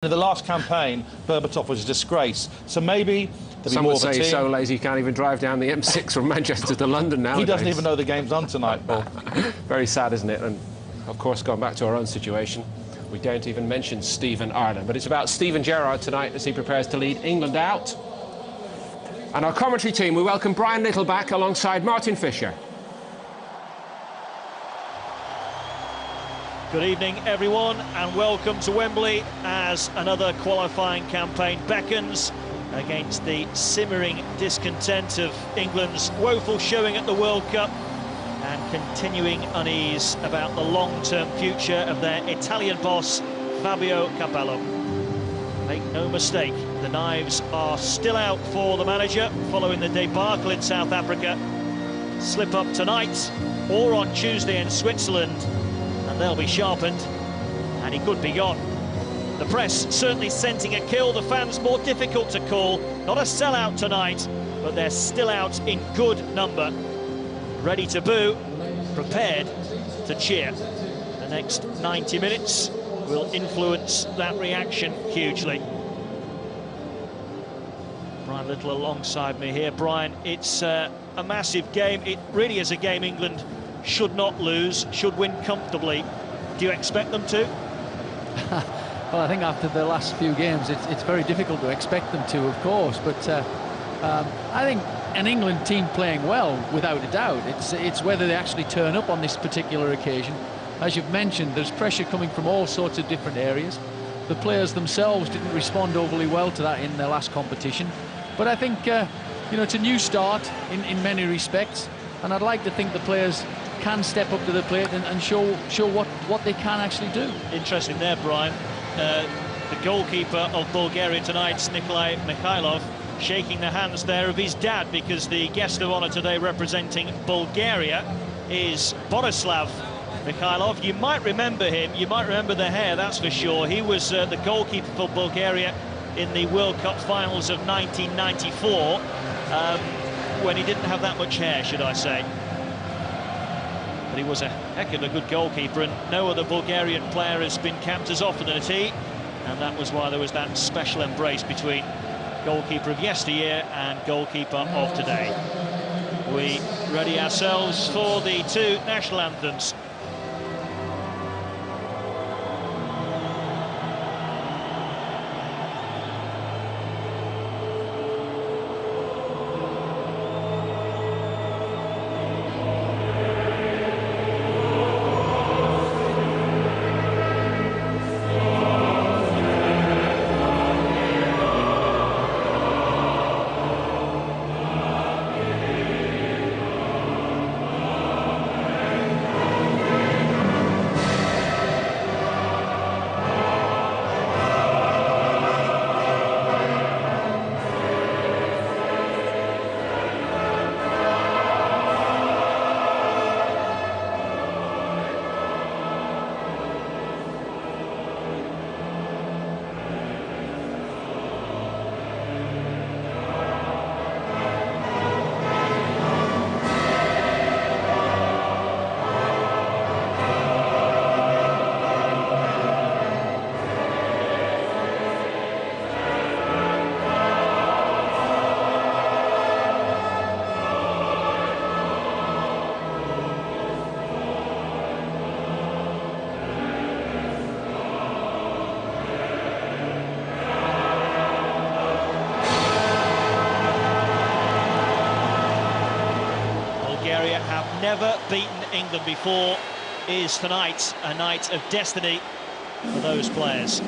In the last campaign, Berbatov was a disgrace. So maybe some would say he's so lazy he can't even drive down the M6 from Manchester to London now. He doesn't even know the game's on tonight, Paul. Very sad, isn't it? And of course, going back to our own situation, we don't even mention Stephen Ireland. But it's about Steven Gerrard tonight as he prepares to lead England out. And our commentary team, we welcome Brian Littleback alongside Martin Fisher. Good evening, everyone, and welcome to Wembley as another qualifying campaign beckons against the simmering discontent of England's woeful showing at the World Cup and continuing unease about the long-term future of their Italian boss, Fabio Capello. Make no mistake, the knives are still out for the manager following the debacle in South Africa. Slip up tonight or on Tuesday in Switzerland, and they'll be sharpened, and he could be gone. The press certainly scenting a kill, the fans more difficult to call. Not a sellout tonight, but they're still out in good number. Ready to boo, prepared to cheer. The next 90 minutes will influence that reaction hugely. Brian Little alongside me here. Brian, it's a massive game. It really is a game England should not lose, should win comfortably. Do you expect them to? Well, I think after the last few games, it's very difficult to expect them to, of course. But I think an England team playing well, without a doubt. It's whether they actually turn up on this particular occasion. As you've mentioned, there's pressure coming from all sorts of different areas. The players themselves didn't respond overly well to that in their last competition. But I think, you know, it's a new start in many respects. And I'd like to think the players can step up to the plate and show what they can actually do. Interesting there, Brian. The goalkeeper of Bulgaria tonight, Nikolai Mikhailov, shaking the hands there of his dad, because the guest of honour today representing Bulgaria is Borislav Mikhailov. You might remember him, you might remember the hair, that's for sure. He was the goalkeeper for Bulgaria in the World Cup finals of 1994, when he didn't have that much hair, should I say. But he was a heck of a good goalkeeper, and no other Bulgarian player has been capped as often as he, and that was why there was that special embrace between goalkeeper of yesteryear and goalkeeper of today. We ready ourselves for the two national anthems. Have never beaten England before. Is tonight a night of destiny for those players?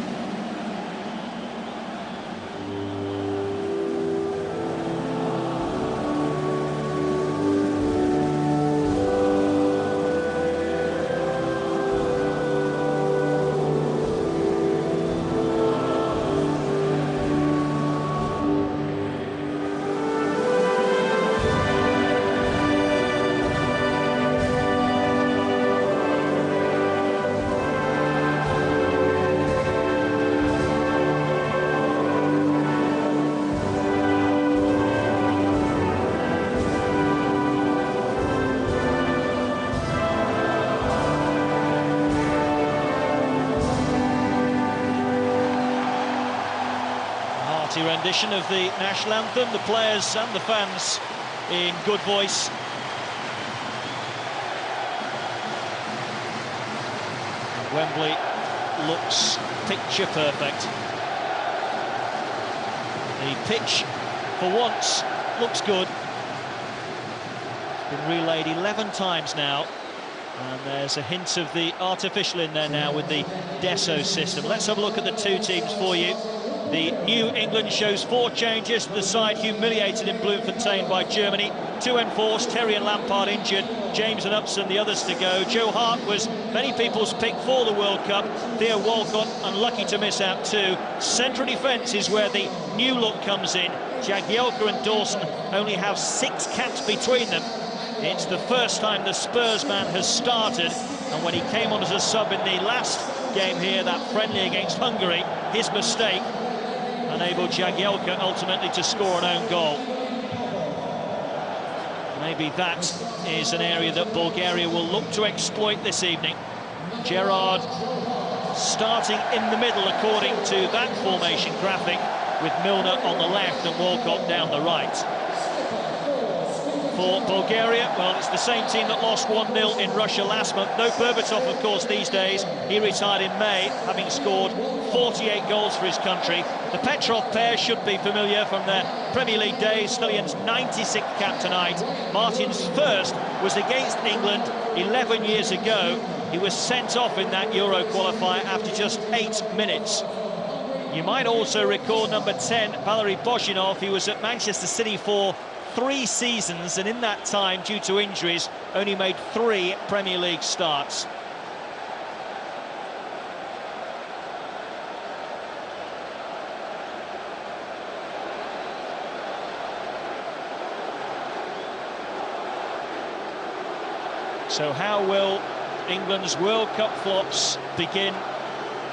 Party rendition of the national anthem, the players and the fans in good voice. And Wembley looks picture perfect. The pitch, for once, looks good. It's been relayed 11 times now. And there's a hint of the artificial in there now with the Deso system. Let's have a look at the two teams for you. The New England shows 4 changes to the side humiliated in Bloemfontein by Germany. 2 enforced, Terry and Lampard injured, James and Upson the others to go. Joe Hart was many people's pick for the World Cup. Theo Walcott unlucky to miss out too. Central defence is where the new look comes in. Jagielka and Dawson only have 6 caps between them. It's the first time the Spurs man has started, and when he came on as a sub in the last game here, that friendly against Hungary, his mistake enabled Jagielka ultimately to score an own goal. Maybe that is an area that Bulgaria will look to exploit this evening. Gerrard starting in the middle according to that formation graphic, with Milner on the left and Walcott down the right. For Bulgaria, well, it's the same team that lost 1-0 in Russia last month. No Berbatov, of course, these days. He retired in May, having scored 48 goals for his country. The Petrov pair should be familiar from their Premier League days. Stillion's 96th cap tonight. Martin's first was against England 11 years ago. He was sent off in that Euro qualifier after just 8 minutes. You might also recall number 10, Valery Boshinov. He was at Manchester City for 3 seasons, and in that time, due to injuries, only made 3 Premier League starts. So how will England's World Cup flops begin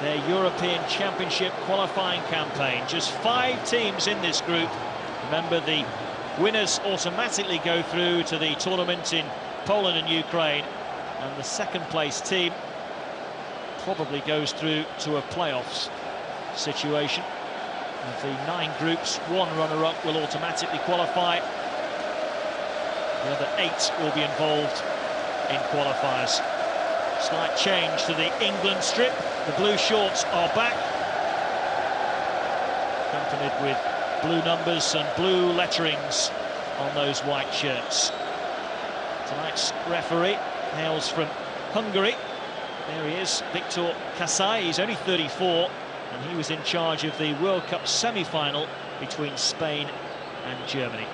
their European Championship qualifying campaign? Just 5 teams in this group. Remember, the winners automatically go through to the tournament in Poland and Ukraine, and the second-place team probably goes through to a playoffs situation. Of the 9 groups, 1 runner-up will automatically qualify. The other 8 will be involved in qualifiers. Slight change to the England strip. The blue shorts are back, accompanied with blue numbers and blue letterings on those white shirts. Tonight's referee hails from Hungary. There he is, Viktor Kasai. He's only 34, and he was in charge of the World Cup semi-final between Spain and Germany.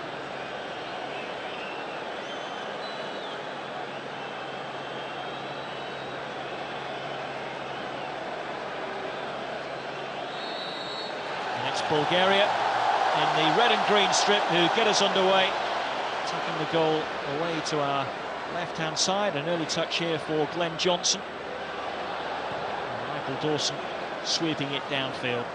And it's Bulgaria in the red and green strip who get us underway, taking the goal away to our left-hand side. An early touch here for Glenn Johnson. And Michael Dawson sweeping it downfield.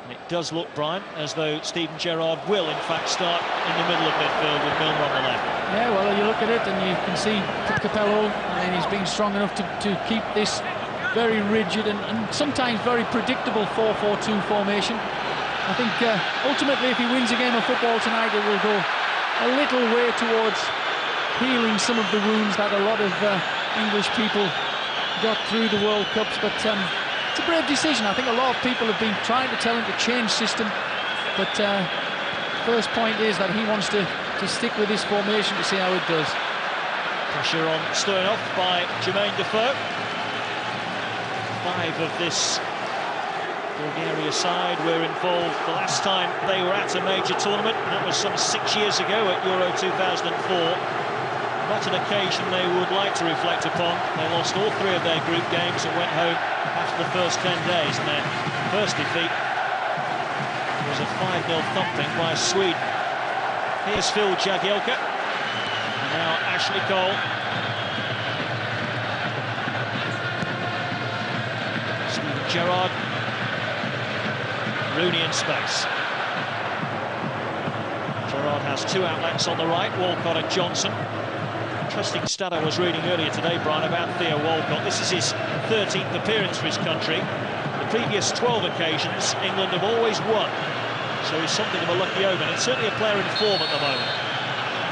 And it does look, Brian, as though Steven Gerrard will in fact start in the middle of midfield with Milner on the left. Yeah, well, you look at it and you can see Capello, I mean, he's been strong enough to keep this very rigid and sometimes very predictable 4-4-2 formation. I think ultimately, if he wins a game of football tonight, it will go a little way towards healing some of the wounds that a lot of English people got through the World Cups. But it's a brave decision. I think a lot of people have been trying to tell him to change system, but first point is that he wants to stick with this formation to see how it does. Pressure on Stoyanov by Jermaine Defoe. 5 of this Bulgaria side were involved the last time they were at a major tournament, and that was some 6 years ago at Euro 2004. Not an occasion they would like to reflect upon. They lost all 3 of their group games and went home after the first 10 days, and their first defeat was a 5-0 thumping by Sweden. Here's Phil Jagielka, and now Ashley Cole. Gerrard, Rooney in space. Gerrard has 2 outlets on the right, Walcott and Johnson. Interesting stat I was reading earlier today, Brian, about Theo Walcott. This is his 13th appearance for his country. The previous 12 occasions, England have always won. So he's something of a lucky omen. It's certainly a player in form at the moment.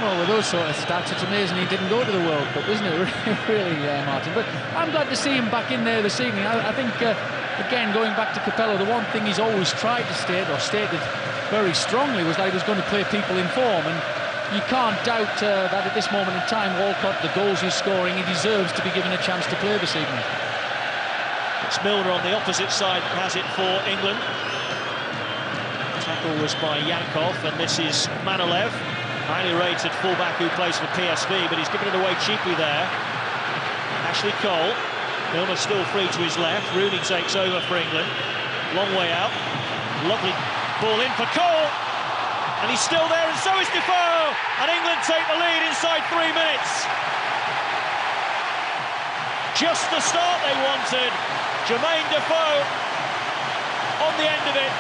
Well, with those sort of stats, it's amazing he didn't go to the World Cup, isn't it, really, Martin? But I'm glad to see him back in there this evening. I think, again, going back to Capello, the one thing he's always tried to state, or stated very strongly, was that he was going to play people in form. And you can't doubt that at this moment in time, Walcott, the goals he's scoring, he deserves to be given a chance to play this evening. It's Milner on the opposite side that has it for England. Tackle was by Yankov, and this is Manolev. Highly rated fullback who plays for PSV, but he's given it away cheaply there. Ashley Cole. Milner still free to his left. Rooney takes over for England. Long way out. Lovely ball in for Cole. And he's still there, and so is Defoe. And England take the lead inside 3 minutes. Just the start they wanted. Jermaine Defoe on the end of it.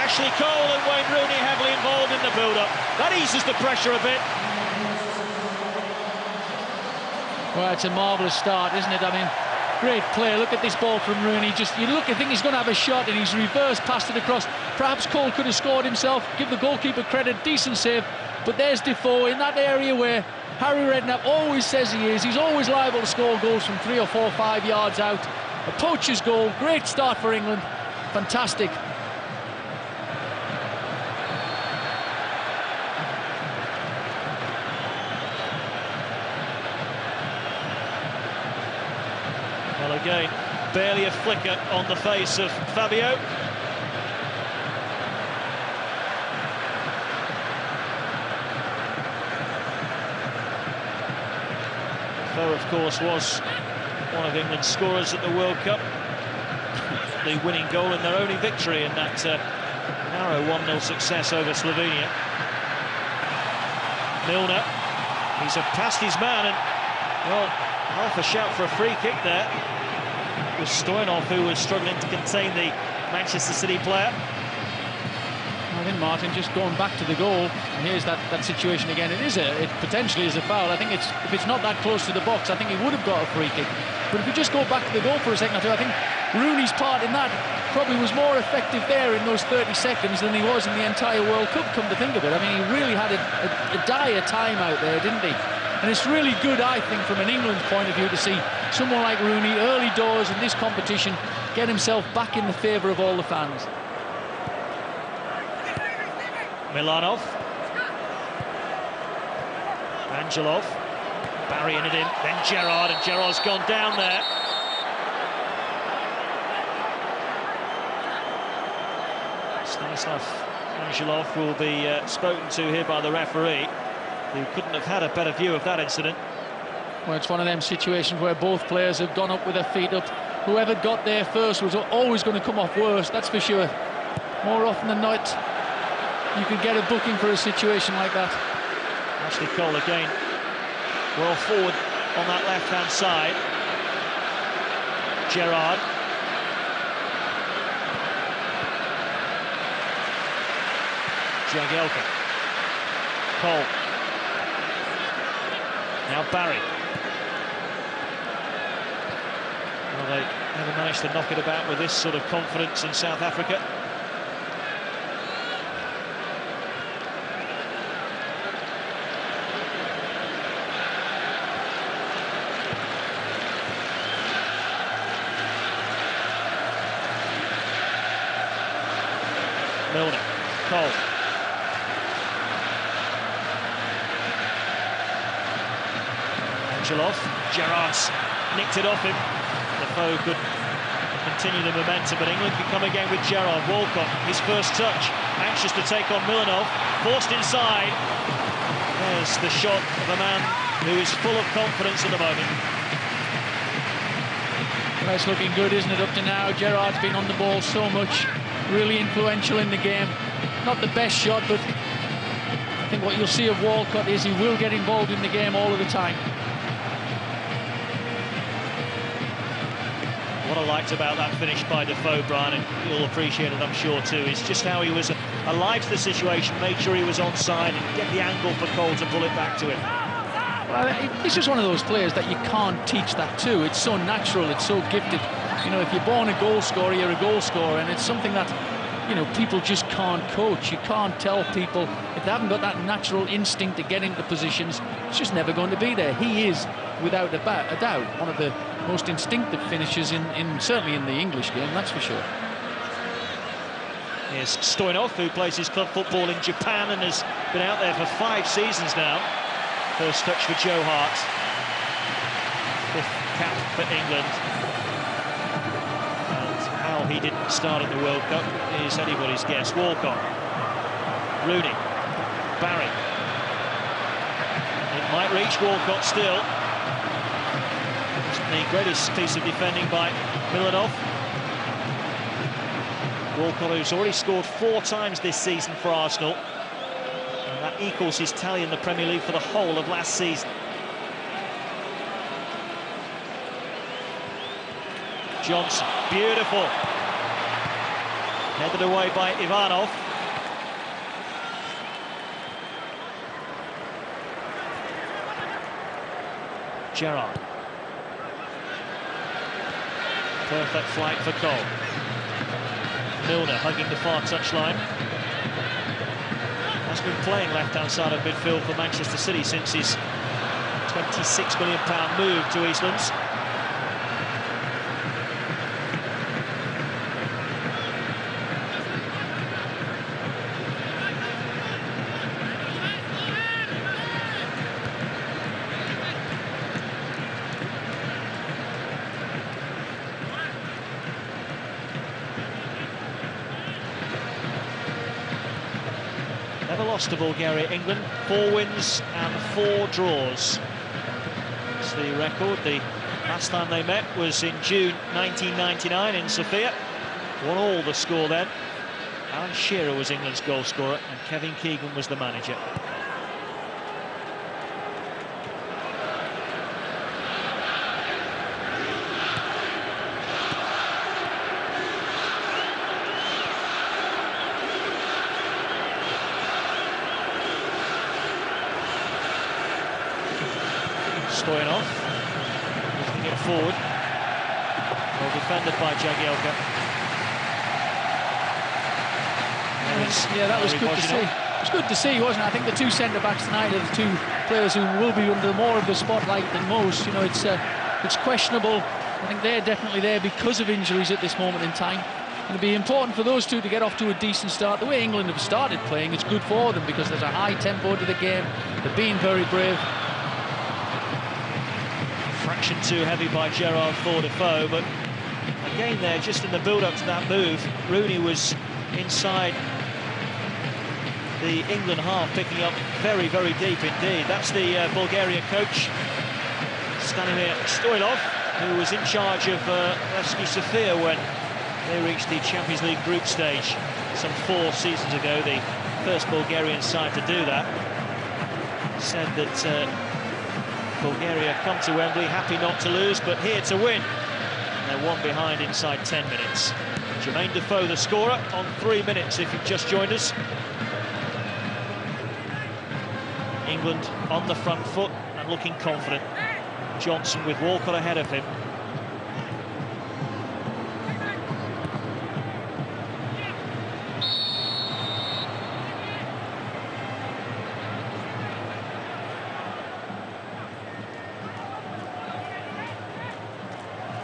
Ashley Cole and Wayne Rooney heavily involved in the build-up. That eases the pressure a bit. Well, it's a marvellous start, isn't it? I mean, great play. Look at this ball from Rooney. Just, you look, I think he's going to have a shot, and he's reversed, passed it across. Perhaps Cole could have scored himself. Give the goalkeeper credit, decent save. But there's Defoe in that area where Harry Redknapp always says he is. He's always liable to score goals from 3 or 4 or 5 yards out. A poacher's goal. Great start for England. Fantastic. Well, again, barely a flicker on the face of Fabio. Defoe, of course, was one of England's scorers at the World Cup. The winning goal in their only victory in that narrow 1-0 success over Slovenia. Milner, he's past his man, and, well, half a shout for a free kick there. It was Stoyanov who was struggling to contain the Manchester City player. I think, Martin, just going back to the goal, and here's that situation again. It potentially is a foul. I think if it's not that close to the box, I think he would have got a free kick. But if you just go back to the goal for a second or two, I think Rooney's part in that probably was more effective there in those 30 seconds than he was in the entire World Cup, come to think of it. I mean, he really had a dire time out there, didn't he? And it's really good, I think, from an England point of view, to see someone like Rooney, early doors in this competition, get himself back in the favour of all the fans. Milanov. Angelov. Burying it in. Then Gerrard, and Gerrard's gone down there. Stanislav Angelov will be spoken to here by the referee, who couldn't have had a better view of that incident. Well, it's one of them situations where both players have gone up with their feet up. Whoever got there first was always going to come off worse, that's for sure. More often than not, you could get a booking for a situation like that. Ashley Cole again, well forward on that left-hand side. Gerrard. Jagielka. Cole. Now Barry. Well, they never managed to knock it about with this sort of confidence in South Africa. Milner. Cole. Angelov. Gerrard's nicked it off him. Defoe could continue the momentum, but England can come again with Gerrard. Walcott, his first touch, anxious to take on Milanov, forced inside. There's the shot of a man who is full of confidence at the moment. Well, it's looking good, isn't it, up to now? Gerrard's been on the ball so much, really influential in the game. Not the best shot, but I think what you'll see of Walcott is he will get involved in the game all of the time. What I liked about that finish by Defoe, Brian, and you'll appreciate it, I'm sure, too, is just how he was alive to the situation, made sure he was onside and get the angle for Cole to pull it back to him. Well, it's just one of those players that you can't teach that to. It's so natural, it's so gifted. You know, if you're born a goal scorer, you're a goal scorer, and it's something that, you know, people just can't coach. You can't tell people if they haven't got that natural instinct to get into positions, it's just never going to be there. He is, without a doubt, one of the most instinctive finishers certainly in the English game, that's for sure. Here's Stoyanov, who plays his club football in Japan and has been out there for 5 seasons now. First touch for Joe Hart. 5th cap for England. And how he didn't start in the World Cup is anybody's guess. Walcott. Rooney. Barry. It might reach Walcott still. The greatest piece of defending by Milanov. Walcott, who's already scored 4 times this season for Arsenal. And that equals his tally in the Premier League for the whole of last season. Johnson, beautiful. Headed away by Ivanov. Gerrard. Perfect flight for Cole. Milner hugging the far touchline. Has been playing left-hand side of midfield for Manchester City since his £26 million move to Eastlands. Never lost to Bulgaria, England. 4 wins and 4 draws. It's the record. The last time they met was in June 1999 in Sofia. 1-1 the score then. Alan Shearer was England's goal scorer and Kevin Keegan was the manager. Stoyanov lifting it forward. Well defended by Jagielka. Yeah, that was good to see. It was good to see, wasn't it? I think the 2 centre-backs tonight are the 2 players who will be under more of the spotlight than most. You know, it's questionable. I think they're definitely there because of injuries at this moment in time. It'll be important for those 2 to get off to a decent start. The way England have started playing, it's good for them because there's a high tempo to the game. They're being very brave. Fraction too heavy by Gerrard for Defoe, but again there, just in the build-up to that move, Rooney was inside the England half, picking up very, very deep indeed. That's the Bulgarian coach, Stanimir Stoyanov, who was in charge of Levski Sofia when they reached the Champions League group stage some 4 seasons ago, the first Bulgarian side to do that. Said that Bulgaria come to Wembley happy not to lose, but here to win. And they're 1 behind inside 10 minutes. Jermaine Defoe, the scorer, on 3 minutes if you've just joined us. England on the front foot and looking confident. Johnson with Walcott ahead of him.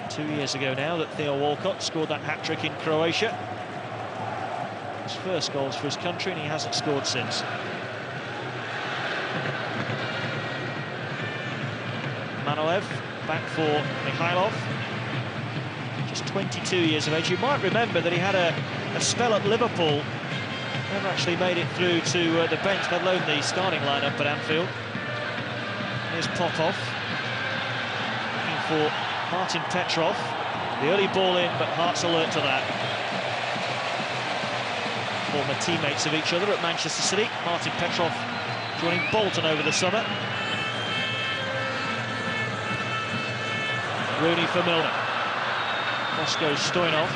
Two years ago now that Theo Walcott scored that hat-trick in Croatia. His first goals for his country, and he hasn't scored since. Manolev back for Mikhailov. Just 22 years of age. You might remember that he had a spell at Liverpool. Never actually made it through to the bench, let alone the starting lineup at Anfield. Here's Popov. Looking for Martin Petrov. The early ball in, but Hart's alert to that. Former teammates of each other at Manchester City. Martin Petrov joining Bolton over the summer. Rooney for Milner. Cross goes Stoyanov.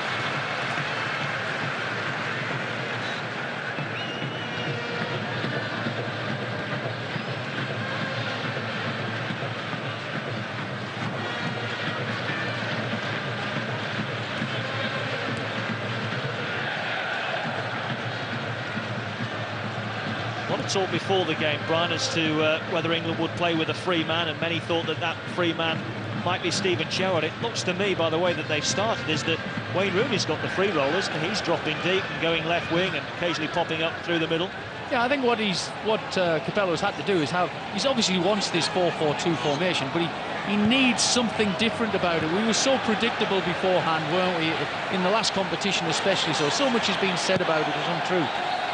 of talk before the game, Brian, as to whether England would play with a free man, and many thought that that free man might be Steven Gerrard. It looks to me, by the way that they've started, is that Wayne Rooney's got the free rollers, and he's dropping deep and going left wing and occasionally popping up through the middle. Yeah, I think what Capello's had to do is he's obviously wants this 4-4-2 formation, but he needs something different about it. We were so predictable beforehand, weren't we, in the last competition especially, so much has been said about it is untrue.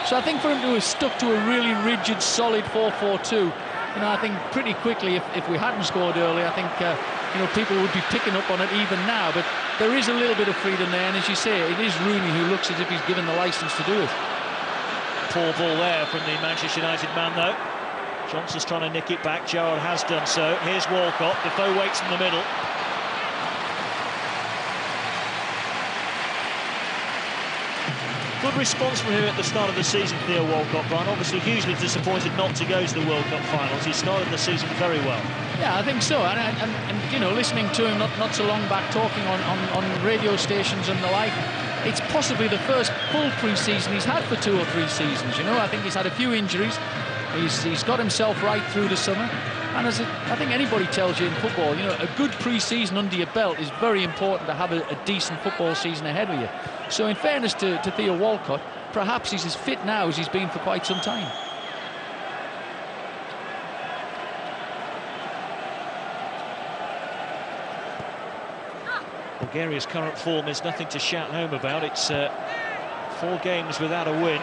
So I think for him to have stuck to a really rigid, solid 4-4-2, you know, I think pretty quickly, if we hadn't scored early, I think, you know, people would be picking up on it even now. But there is a little bit of freedom there, and as you say, it is Rooney who looks as if he's given the licence to do it. Poor ball there from the Manchester United man, though. Johnson's trying to nick it back. Gerrard has done so. Here's Walcott. Defoe waits in the middle. Good response from him at the start of the season, Theo Walcott, Brian. Obviously hugely disappointed not to go to the World Cup finals. He started the season very well. Yeah, I think so. And you know, listening to him not so long back talking on radio stations and the like, it's possibly the first full pre-season he's had for 2 or 3 seasons. You know, I think he's had a few injuries. He's got himself right through the summer. And as I think anybody tells you in football, you know, a good pre-season under your belt is very important to have a decent football season ahead of you. So in fairness to Theo Walcott, perhaps he's as fit now as he's been for quite some time. Bulgaria's current form is nothing to shout home about. It's 4 games without a win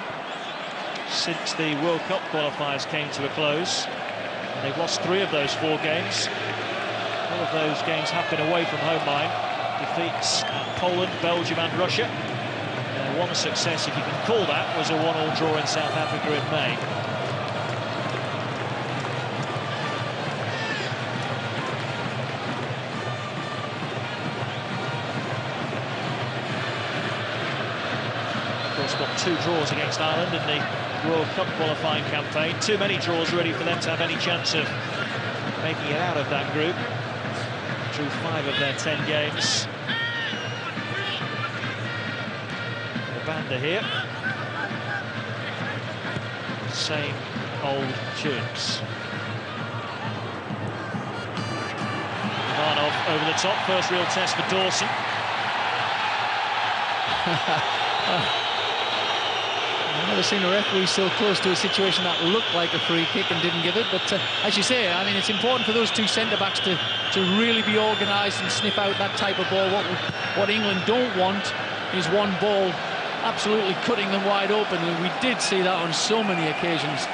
since the World Cup qualifiers came to a close. And they've lost 3 of those 4 games. All of those games have been away from home line. Defeats at Poland, Belgium and Russia. One success, if you can call that, was a 1-1 draw in South Africa in May. Of course, got 2 draws against Ireland in the World Cup qualifying campaign. Too many draws really for them to have any chance of making it out of that group. Drew 5 of their 10 games. Banda here. Same old tunes. Ivanov over the top. First real test for Dawson. I've never seen a referee so close to a situation that looked like a free kick and didn't give it. But as you say, I mean, it's important for those 2 centre-backs to really be organised and sniff out that type of ball. What England don't want is one ball absolutely cutting them wide open, and we did see that on so many occasions.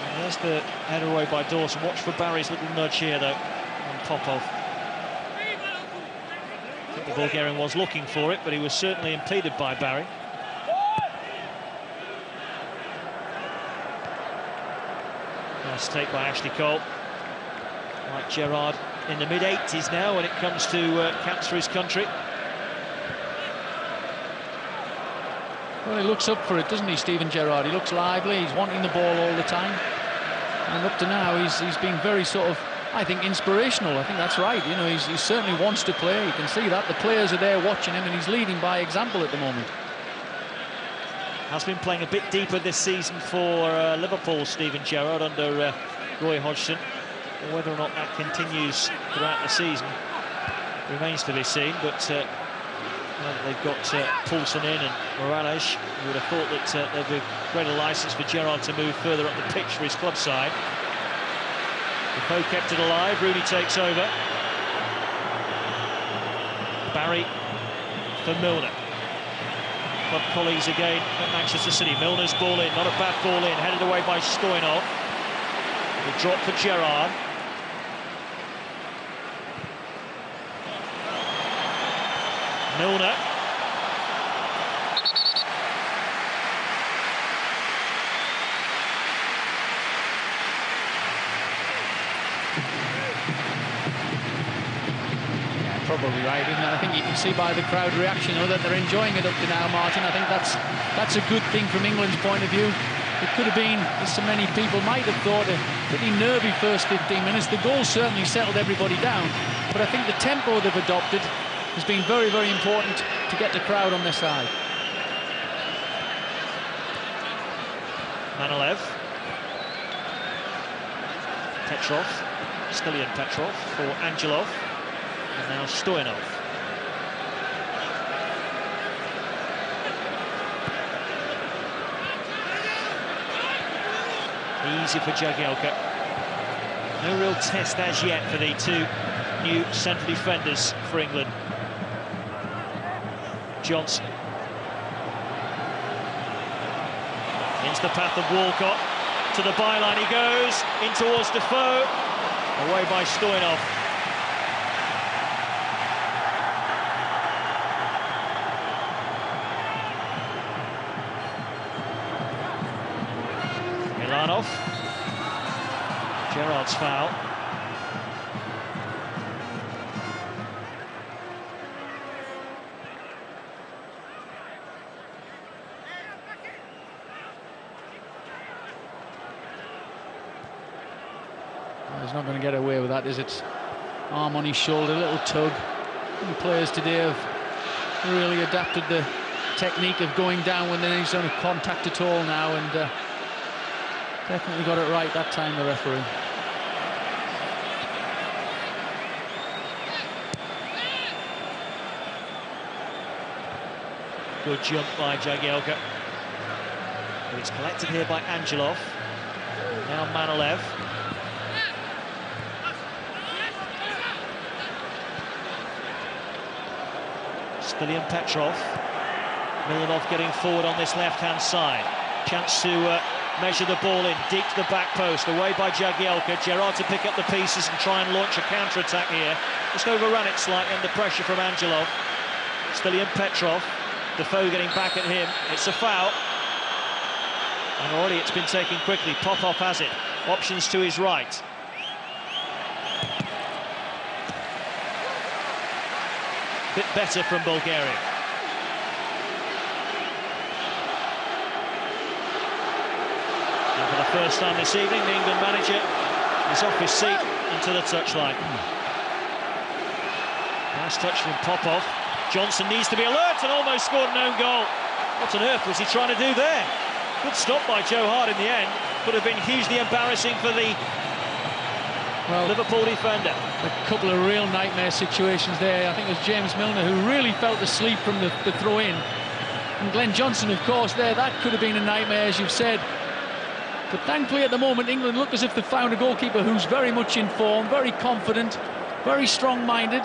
And there's the header away by Dawson. Watch for Barry's little nudge here, though, on Popov. I think the Bulgarian was looking for it, but he was certainly impeded by Barry. Nice take by Ashley Cole. Like Gerrard in the mid-80s now when it comes to caps for his country. Well, he looks up for it, doesn't he, Steven Gerrard? He looks lively, he's wanting the ball all the time. And up to now, he's been very sort of, I think, inspirational. I think that's right. You know, he certainly wants to play. You can see that. The players are there watching him, and he's leading by example at the moment. Has been playing a bit deeper this season for Liverpool, Steven Gerrard, under Roy Hodgson. Whether or not that continues throughout the season remains to be seen, but they've got Poulsen in and Morales. You would have thought that there'd be greater licence for Gerrard to move further up the pitch for his club side. Defoe kept it alive. Rooney takes over. Barry for Milner. Club colleagues again at Manchester City. Milner's ball in, not a bad ball in, headed away by Stoyanov. The drop for Gerrard. Milner. Probably right, and I think you can see by the crowd reaction, you know, that they're enjoying it up to now, Martin. I think that's a good thing from England's point of view. It could have been, as so many people might have thought, a pretty nervy first 15 minutes. The goal certainly settled everybody down, but I think the tempo they've adopted has been very, very important to get the crowd on their side. Manolev. Petrov. Stilian Petrov for Angelov. And now Stoyanov. Easy for Jagielka. No real test as yet for the two new central defenders for England. Johnson. Into the path of Walcott. To the byline he goes. In towards Defoe. Away by Stoyanov. Milanov. Gerrard's foul. He's not going to get away with that, is it? Arm on his shoulder, a little tug. The players today have really adapted the technique of going down when there is no contact at all now, and definitely got it right that time, the referee. Good jump by Jagielka. But it's collected here by Angelov. Now Manolev. Stilian Petrov. Milanov getting forward on this left-hand side. Chance to measure the ball in, deep to the back post, away by Jagielka. Gerrard to pick up the pieces and try and launch a counter-attack here. Just overran it slightly under pressure from Angelov. Stilian Petrov. Defoe getting back at him. It's a foul. And already it's been taken quickly. Popov has it. Options to his right. Bit better from Bulgaria. And for the first time this evening, the England manager is off his seat and to the touchline. Nice touch from Popov. Johnson needs to be alert and almost scored an own goal. What on earth was he trying to do there? Good stop by Joe Hart in the end. Could have been hugely embarrassing for the Liverpool defender. A couple of real nightmare situations there. I think it was James Milner who really felt asleep from the throw-in. And Glenn Johnson, of course, there. That could have been a nightmare, as you've said. But thankfully, at the moment, England look as if they've found a goalkeeper who's very much in form, very confident, very strong-minded,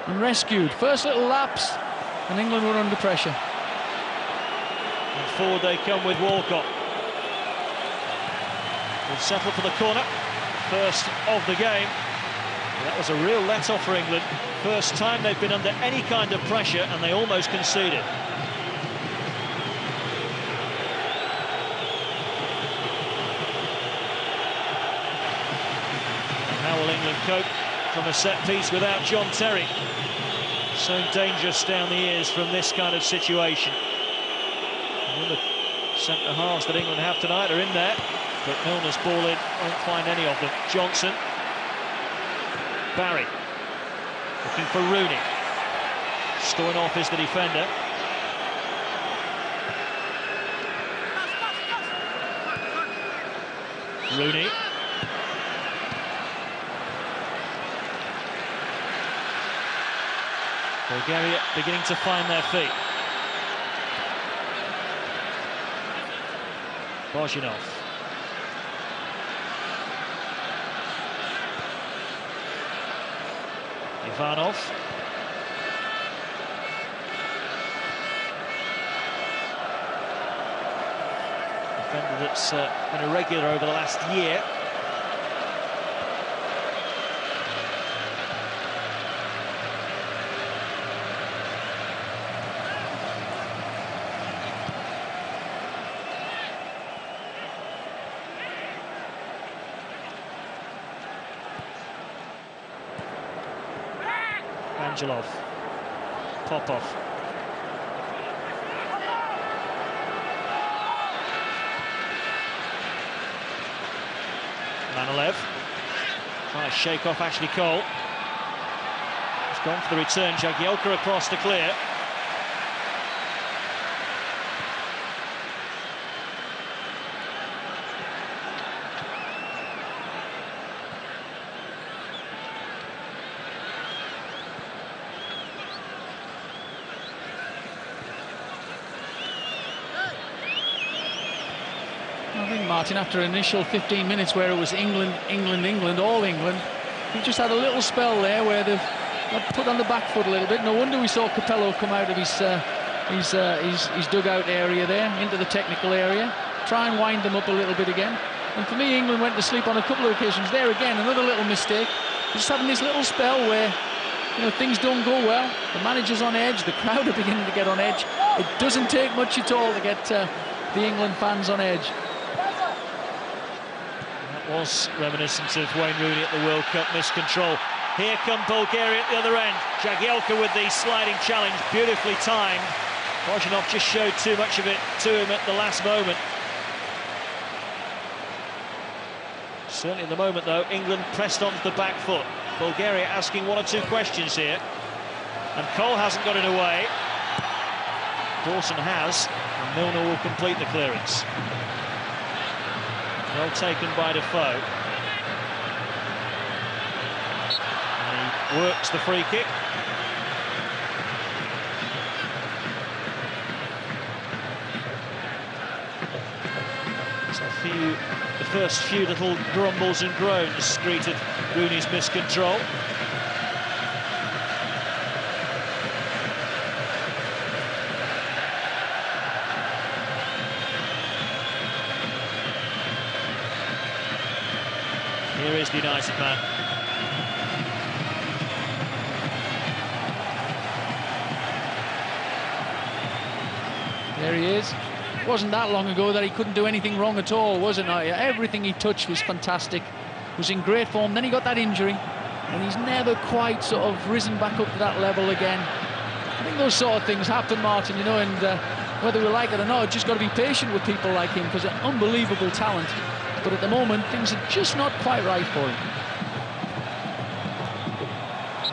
and rescued. First little lapse, and England were under pressure. And forward they come with Walcott. Will settle for the corner. First of the game. That was a real let-off for England. First time they've been under any kind of pressure, and they almost conceded. And how will England cope from a set piece without John Terry? So dangerous down the ears from this kind of situation. And the centre-halves that England have tonight are in there. But Milner's ball in, won't find any of them. Johnson. Barry. Looking for Rooney. Stoyanov is the defender. Rooney. Bulgaria beginning to find their feet. Bozhinov. Ivanov. Defender that's been a regular over the last year. Angelov. Popov. Manolev. Trying to shake off Ashley Cole. He's gone for the return. Jagielka across to clear. think, Martin, after an initial 15 minutes where it was England, England, England, all England, we've just had a little spell there where they've got put on the back foot a little bit. No wonder we saw Capello come out of his dugout area there into the technical area, try and wind them up a little bit again. And for me, England went to sleep on a couple of occasions. There again, another little mistake. Just having this little spell where, you know, things don't go well. The manager's on edge, the crowd are beginning to get on edge. It doesn't take much at all to get the England fans on edge. That was reminiscent of Wayne Rooney at the World Cup miscontrol. Here come Bulgaria at the other end. Jagielka with the sliding challenge, beautifully timed. Bozhanov just showed too much of it to him at the last moment. Certainly in the moment, though, England pressed onto the back foot. Bulgaria asking one or two questions here. And Cole hasn't got it away. Dawson has, and Milner will complete the clearance. Well taken by Defoe. And he works the free kick. The first few little grumbles and groans greeted Rooney's miscontrol. Here is the United man. There he is. It wasn't that long ago that he couldn't do anything wrong at all, was it? Everything he touched was fantastic. Was in great form. Then he got that injury, and he's never quite sort of risen back up to that level again. I think those sort of things happen, Martin, you know, and whether we like it or not, just got to be patient with people like him, because they're unbelievable talent. But at the moment, things are just not quite right for him.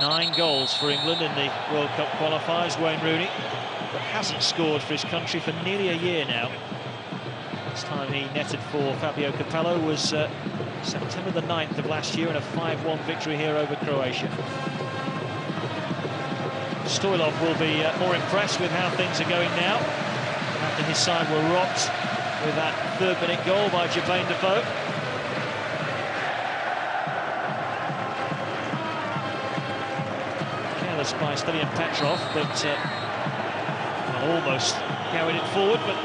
9 goals for England in the World Cup qualifiers, Wayne Rooney, but hasn't scored for his country for nearly a year now. Last time he netted for Fabio Capello was September the 9th of last year in a 5-1 victory here over Croatia. Stoilov will be more impressed with how things are going now, after his side were rocked with that 3rd-minute goal by Jermaine Defoe. Careless by Stelian Petrov, but almost carried it forward, but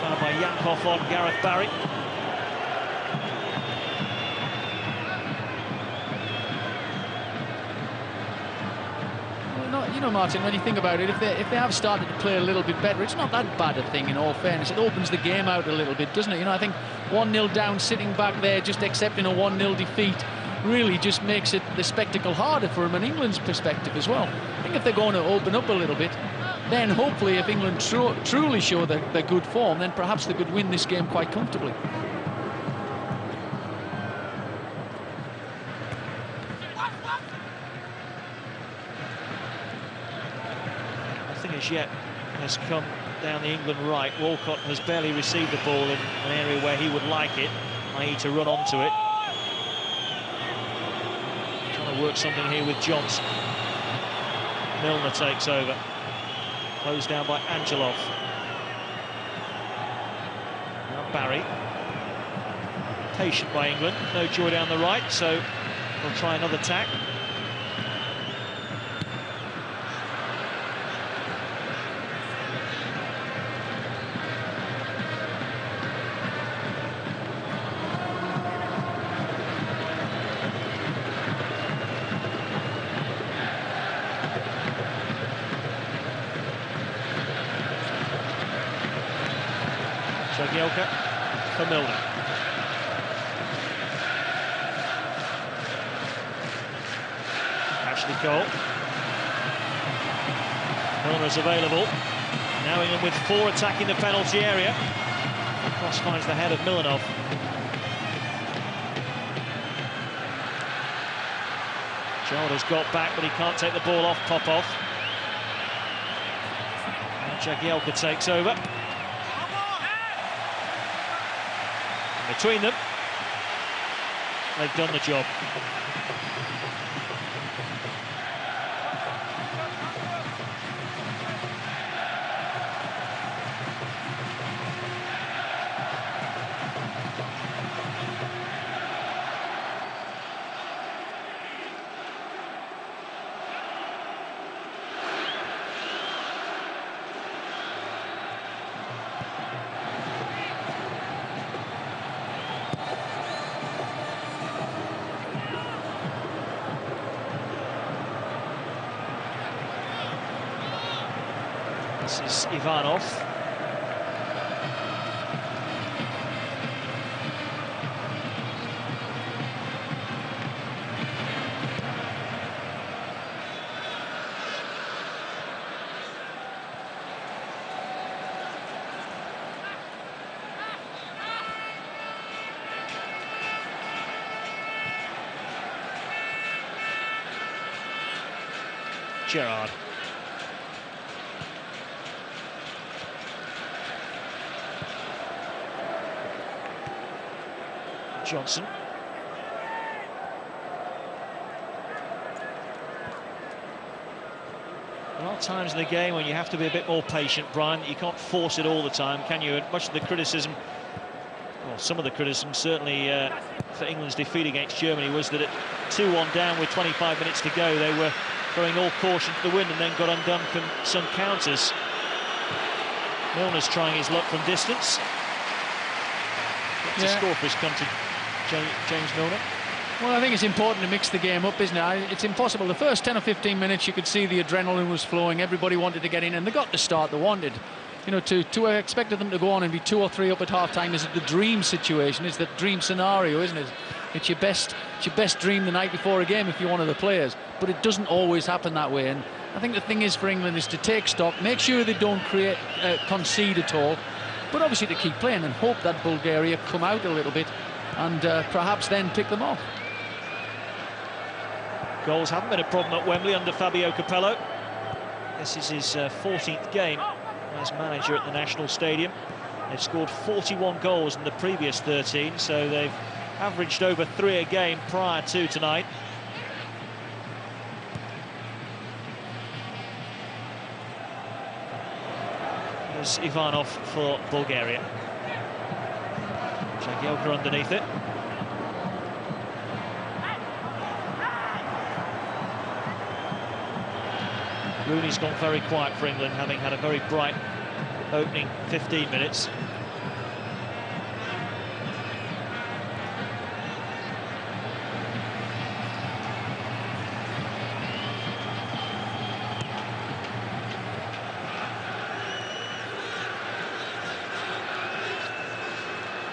found by Yankov on Gareth Barry. You know, Martin, when you think about it, if they have started to play a little bit better, it's not that bad a thing, in all fairness. It opens the game out a little bit, doesn't it? You know, I think 1-0 down, sitting back there, just accepting a 1-0 defeat, really just makes it the spectacle harder for them, and England's perspective as well. I think if they're going to open up a little bit, then hopefully if England truly show their good form, then perhaps they could win this game quite comfortably. As yet has come down the England right. Walcott has barely received the ball in an area where he would like it, i.e. to run onto it. Trying to work something here with Johnson. Milner takes over. Closed down by Angelov. Now Barry. Patient by England. No joy down the right, so we'll try another tack. Jagielka for Milner. Ashley Cole. Milner is available. Now England with 4 attacking the penalty area. Cross finds the head of Milanov. Gerrard has got back, but he can't take the ball off Popov. And Jagielka takes over. Between them, they've done the job. This is Ivanov. Gerrard. Johnson. There are times in the game when you have to be a bit more patient, Brian. You can't force it all the time, can you? And much of the criticism, well, some of the criticism certainly for England's defeat against Germany was that at 2-1 down with 25 minutes to go, they were throwing all caution to the wind and then got undone from some counters. Milner's trying his luck from distance. To score for his country, James Milner. Well, I think it's important to mix the game up, isn't it? It's impossible. The first 10 or 15 minutes, you could see the adrenaline was flowing. Everybody wanted to get in, and they got the start they wanted. You know, to expected them to go on and be 2 or 3 up at half-time is the dream situation, is the dream scenario, isn't it? It's your best dream the night before a game if you're one of the players. But it doesn't always happen that way. And I think the thing is for England is to take stock, make sure they don't concede at all, but obviously to keep playing and hope that Bulgaria come out a little bit and perhaps then pick them off. Goals haven't been a problem at Wembley under Fabio Capello. This is his 14th game as manager at the National Stadium. They've scored 41 goals in the previous 13, so they've averaged over 3 a game prior to tonight. Here's Ivanov for Bulgaria. Jagielka underneath it. Rooney's gone very quiet for England, having had a very bright opening 15 minutes.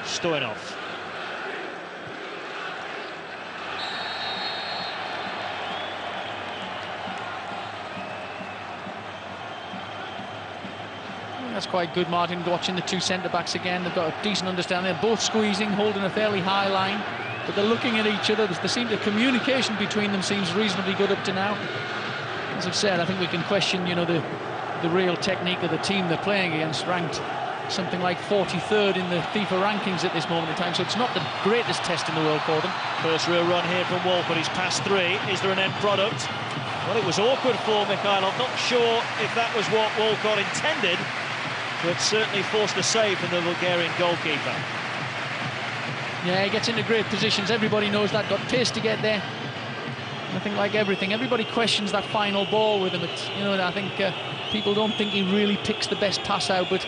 Stoyanov. That's quite good, Martin, watching the 2 centre-backs again. They've got a decent understanding. They're both squeezing, holding a fairly high line, but they're looking at each other. The communication between them seems reasonably good up to now. As I've said, I think we can question, you know, the real technique of the team they're playing against, ranked something like 43rd in the FIFA rankings at this moment in time, so it's not the greatest test in the world for them. First real run here from Walcott. He's passed 3. Is there an end product? Well, it was awkward for Mikhailov. Not sure if that was what Walcott intended, but certainly forced a save from the Bulgarian goalkeeper. Yeah, he gets into great positions. Everybody knows that. Got pace to get there. I think, like everything, everybody questions that final ball with him. It's, you know, I think people don't think he really picks the best pass out, but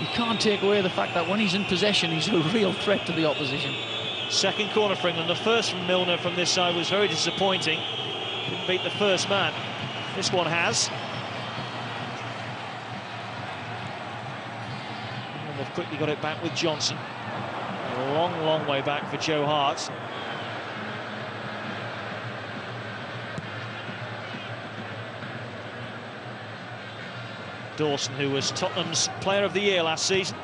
you can't take away the fact that when he's in possession, he's a real threat to the opposition. Second corner for England. The first from Milner from this side was very disappointing. Didn't beat the first man. This one has. And they've quickly got it back with Johnson. A long, long way back for Joe Hart. Dawson, who was Tottenham's Player of the Year last season,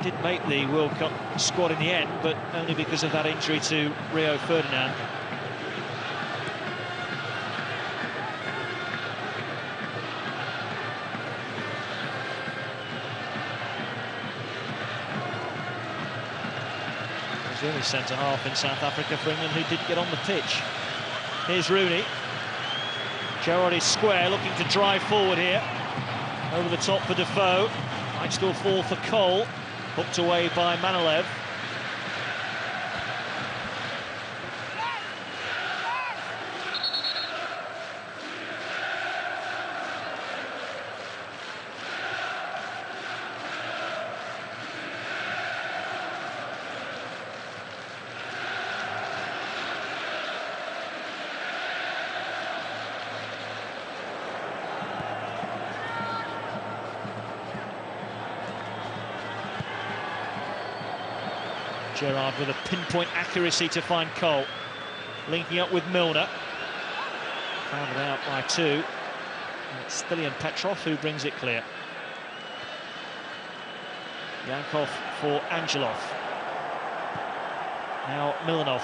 did make the World Cup squad in the end, but only because of that injury to Rio Ferdinand. He's the only centre-half in South Africa for England who did get on the pitch. Here's Rooney. Gerrard is square, looking to drive forward here. Over the top for Defoe. Might still fall for Cole. Hooked away by Manolev. Gerrard with a pinpoint accuracy to find Cole. Linking up with Milner. Found it out by 2. It's Stilian Petrov who brings it clear. Yankov for Angelov. Now Milanov.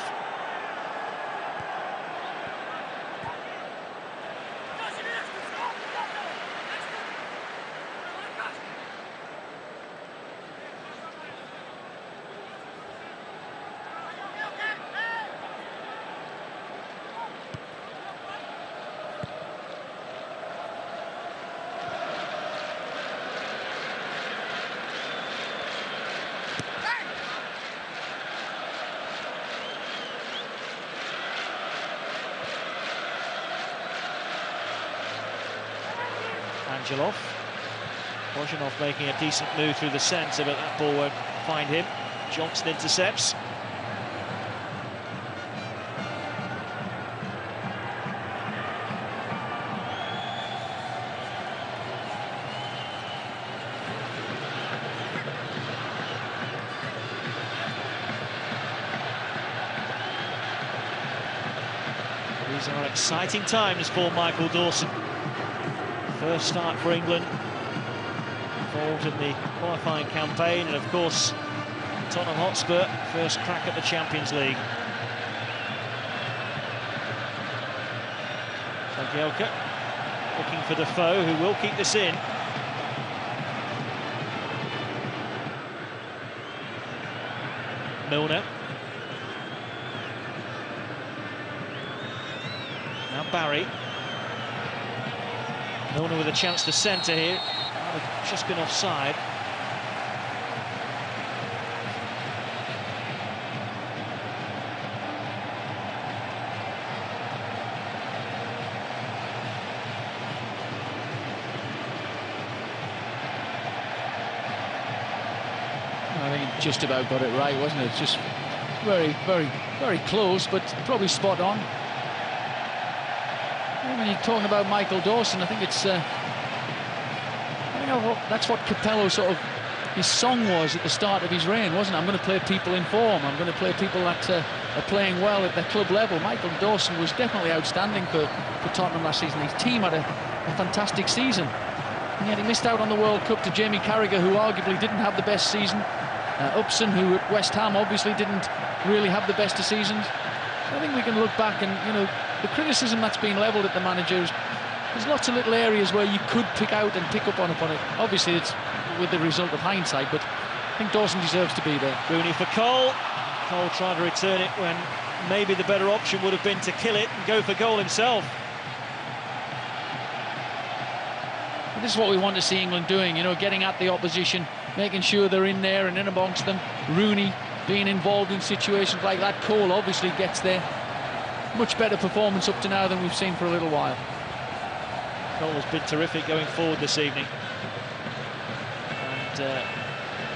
Angelov. Bozhanov making a decent move through the centre, but that ball won't find him. Johnson intercepts. These are exciting times for Michael Dawson. First start for England, involved in the qualifying campaign, and of course Tottenham Hotspur, first crack at the Champions League. Jagielka looking for Defoe, who will keep this in. Milner. Now Barry. Milner with a chance to centre here. Might have just been offside. I think just about got it right, wasn't it? Just very, very, very close, but probably spot on. When you're talking about Michael Dawson, I think it's I think that's what Capello sort of, his song was at the start of his reign, wasn't it? I'm going to play people in form. I'm going to play people that are playing well at their club level. Michael Dawson was definitely outstanding for Tottenham last season. His team had a fantastic season, and yet he missed out on the World Cup to Jamie Carragher, who arguably didn't have the best season. Upson, who at West Ham obviously didn't really have the best of seasons. So I think we can look back and, you know, the criticism that's been levelled at the manager is there's lots of little areas where you could pick out and pick up on it. Obviously, it's with the result of hindsight, but I think Dawson deserves to be there. Rooney for Cole. Cole trying to return it when maybe the better option would have been to kill it and go for goal himself. And this is what we want to see England doing, you know, getting at the opposition, making sure they're in there and in amongst them. Rooney being involved in situations like that. Cole obviously gets there. Much better performance up to now than we've seen for a little while. Cole has been terrific going forward this evening. And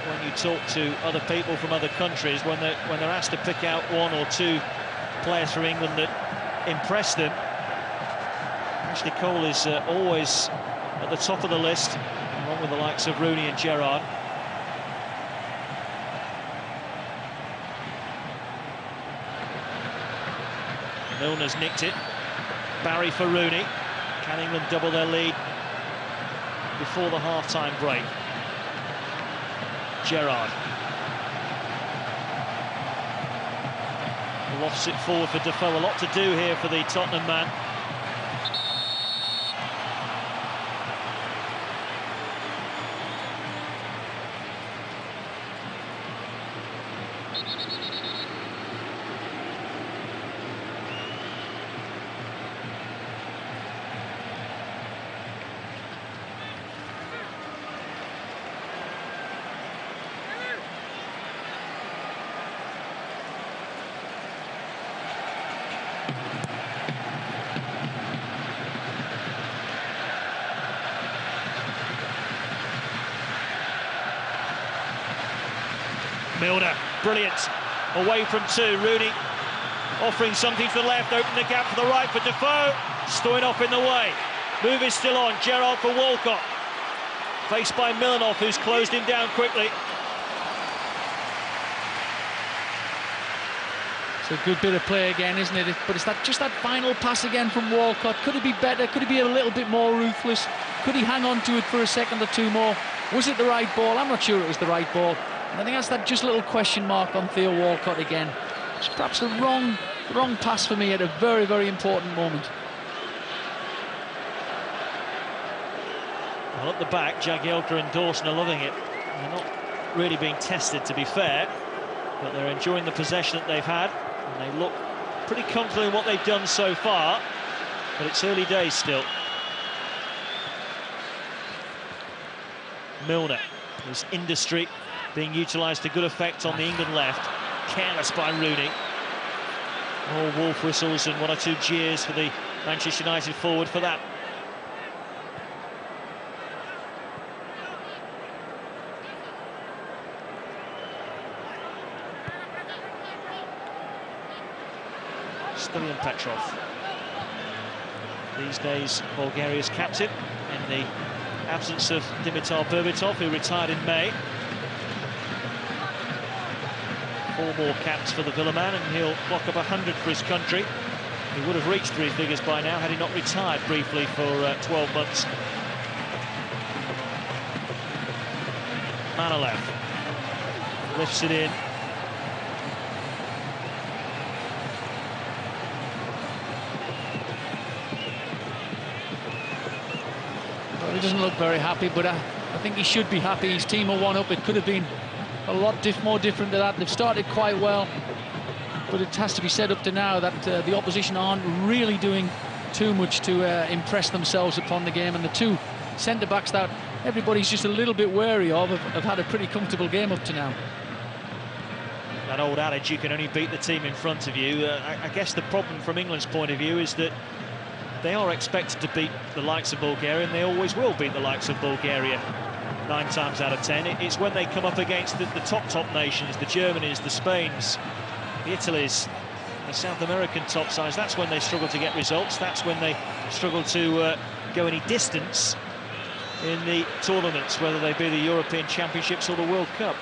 when you talk to other people from other countries, when they're asked to pick out 1 or 2 players from England that impress them, Ashley Cole is always at the top of the list, along with the likes of Rooney and Gerrard. Milner's nicked it. Barry for Rooney. Can England double their lead before the half-time break? Gerrard. Lofts it forward for Defoe. A lot to do here for the Tottenham man. Milner, brilliant, away from 2. Rooney offering something to the left, open the gap for the right for Defoe. Stoyanov in the way. Move is still on. Gerrard for Walcott. Faced by Milanov, who's closed him down quickly. It's a good bit of play again, isn't it? But it's just that final pass again from Walcott. Could he be better? Could he be a little bit more ruthless? Could he hang on to it for a second or two more? Was it the right ball? I'm not sure it was the right ball. And I think that's that just little question mark on Theo Walcott again. It's perhaps the wrong pass for me at a very, very important moment. Well, at the back, Jagielka and Dawson are loving it. They're not really being tested, to be fair, but they're enjoying the possession that they've had, and they look pretty comfortable in what they've done so far, but it's early days still. Milner, his industry being utilised to good effect on the England left. Careless by Rooney. More wolf whistles and one or two jeers for the Manchester United forward for that. Stilian Petrov, these days Bulgaria's captain, in the absence of Dimitar Berbatov, who retired in May. 4 more caps for the Villaman, and he'll clock up 100 for his country. He would have reached 3 figures by now had he not retired briefly for 12 months. Manolev lifts it in. Well, he doesn't look very happy, but I think he should be happy. His team are 1 up. It could have been a lot more different than that. They've started quite well, but it has to be said up to now that the opposition aren't really doing too much to impress themselves upon the game, and the 2 centre-backs that everybody's just a little bit wary of have had a pretty comfortable game up to now. That old adage, you can only beat the team in front of you. I guess the problem from England's point of view is that they are expected to beat the likes of Bulgaria, and they always will beat the likes of Bulgaria 9 times out of 10. It's when they come up against the top nations, the Germanys, the Spains, the Italys, the South American top sides, that's when they struggle to get results. That's when they struggle to go any distance in the tournaments, whether they be the European Championships or the World Cup.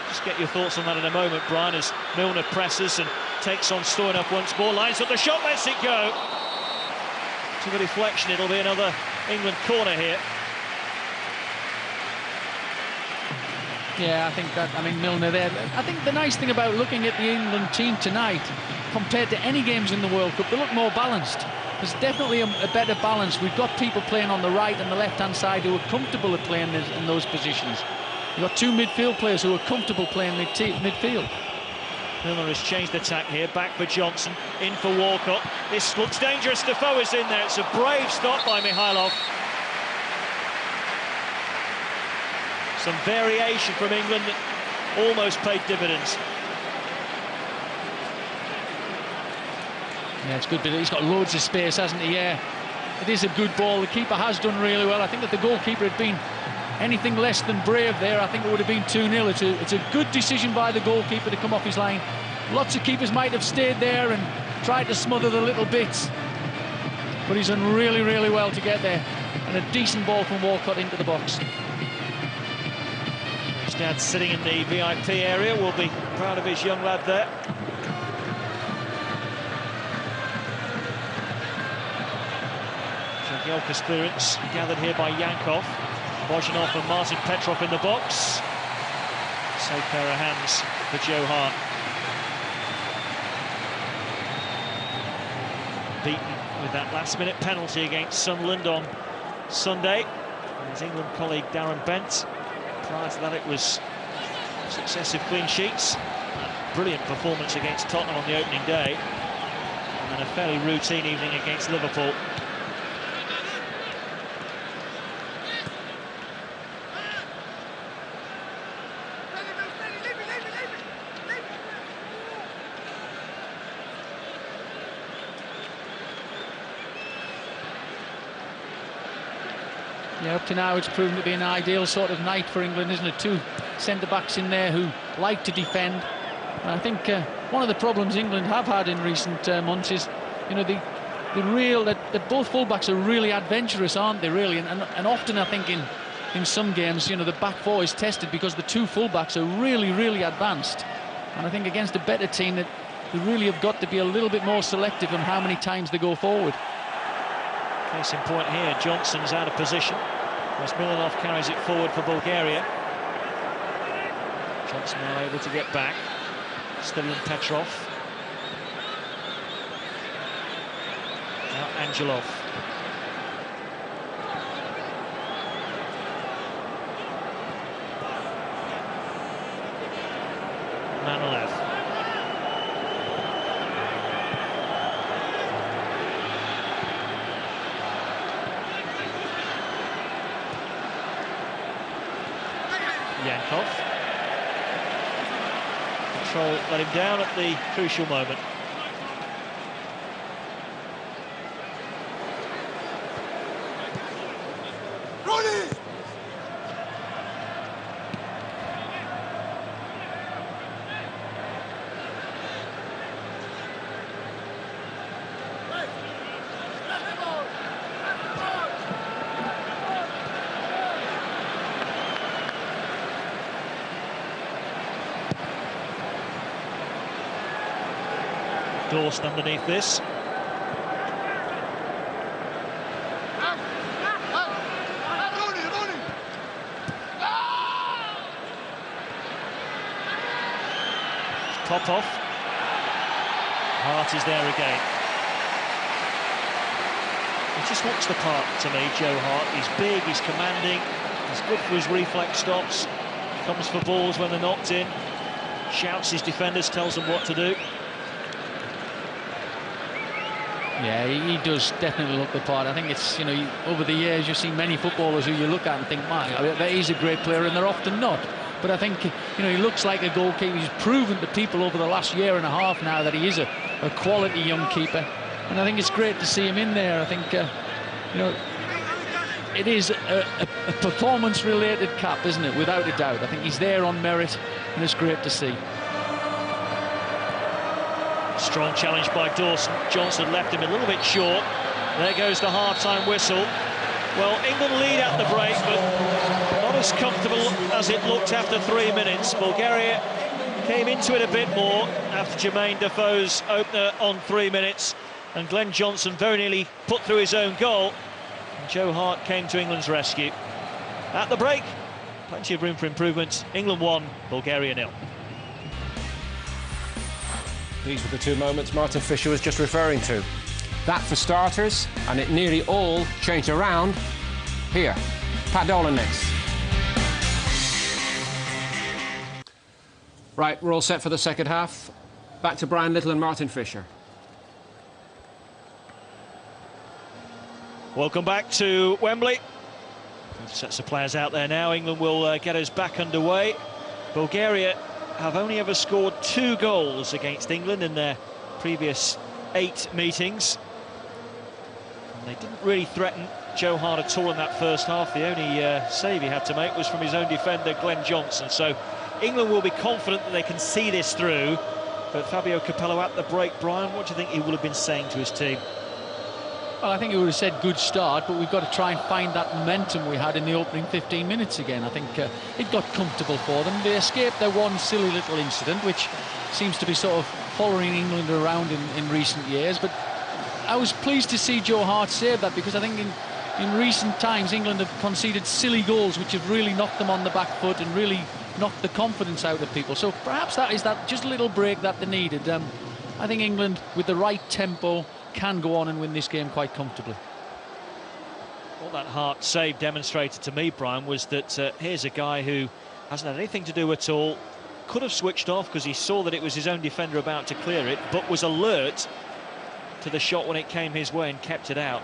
Just get your thoughts on that in a moment, Brian, as Milner presses and takes on Stoyanov once more, lines up the shot, lets it go. To the deflection, it'll be another England corner here. Yeah, I think that, I mean, Milner there. I think the nice thing about looking at the England team tonight, compared to any games in the World Cup, they look more balanced. There's definitely a better balance. We've got people playing on the right and the left-hand side who are comfortable at playing in those positions. You've got 2 midfield players who are comfortable playing midfield. Milner has changed the tack here, back for Johnson, in for Walcott. This looks dangerous, Defoe is in there. It's a brave stop by Mikhailov. Some variation from England that almost paid dividends. Yeah, it's good, but he's got loads of space, hasn't he? Yeah, it is a good ball. The keeper has done really well. I think that the goalkeeper had been anything less than brave there, I think it would have been 2-0. It's a good decision by the goalkeeper to come off his line. Lots of keepers might have stayed there and tried to smother the little bits, but he's done really, really well to get there. And a decent ball from Walcott into the box. His dad sitting in the VIP area will be proud of his young lad there. Jagielka's clearance gathered here by Yankov. Bozhanov and Martin Petrov in the box. Safe pair of hands for Joe Hart. Beaten with that last-minute penalty against Sunderland on Sunday. And his England colleague Darren Bent. Prior to that, it was successive clean sheets. Brilliant performance against Tottenham on the opening day. And then a fairly routine evening against Liverpool. Yeah, up to now it's proven to be an ideal sort of night for England, isn't it? 2 centre-backs in there who like to defend. And I think one of the problems England have had in recent months is, you know, that both full-backs are really adventurous, aren't they, really? And often I think in some games, you know, the back 4 is tested because the 2 full-backs are really, really advanced. And I think against a better team that they really have got to be a little bit more selective on how many times they go forward. Case in point here, Johnson's out of position as Milanov carries it forward for Bulgaria. Johnson now able to get back. Still in Petrov. Now Angelov. Manolev. Yankov. Control let him down at the crucial moment. Dawson underneath this. Popov. Hart is there again. He just looks the part to me, Joe Hart. He's big, he's commanding, he's good for his reflex stops, comes for balls when they're knocked in, shouts his defenders, tells them what to do. Yeah, he does definitely look the part. I think it's, you know, over the years you've seen many footballers who you look at and think, my, I bet he's a great player, and they're often not. But I think, you know, he looks like a goalkeeper. He's proven to people over the last year and a half now that he is a quality young keeper. And I think it's great to see him in there. I think, you know, it is a performance-related cap, isn't it? Without a doubt. I think he's there on merit, and it's great to see. Strong challenge by Dawson. Johnson left him a little bit short. There goes the half-time whistle. Well, England lead at the break, but not as comfortable as it looked after 3 minutes. Bulgaria came into it a bit more after Jermaine Defoe's opener on 3 minutes, and Glenn Johnson very nearly put through his own goal. And Joe Hart came to England's rescue. At the break, plenty of room for improvement. England 1, Bulgaria 0. These were the two moments Martin Fisher was just referring to. That for starters, and it nearly all changed around here. Pat Dolan next. Right, we're all set for the second half. Back to Brian Little and Martin Fisher. Welcome back to Wembley. Sets of players out there now. England will get us back underway. Bulgaria have only ever scored 2 goals against England in their previous 8 meetings. And they didn't really threaten Joe Hart at all in that first half. The only save he had to make was from his own defender, Glenn Johnson. So England will be confident that they can see this through. But Fabio Capello at the break, Brian, what do you think he would have been saying to his team? Well, I think he would have said good start, but we've got to try and find that momentum we had in the opening 15 minutes again. I think it got comfortable for them. They escaped their one silly little incident, which seems to be sort of following England around in recent years. But I was pleased to see Joe Hart save that, because I think in recent times England have conceded silly goals which have really knocked them on the back foot and really knocked the confidence out of people. So perhaps that is that just a little break that they needed. I think England, with the right tempo, can go on and win this game quite comfortably. What that Hart save demonstrated to me, Brian, was that here's a guy who hasn't had anything to do at all, could have switched off because he saw that it was his own defender about to clear it, but was alert to the shot when it came his way and kept it out.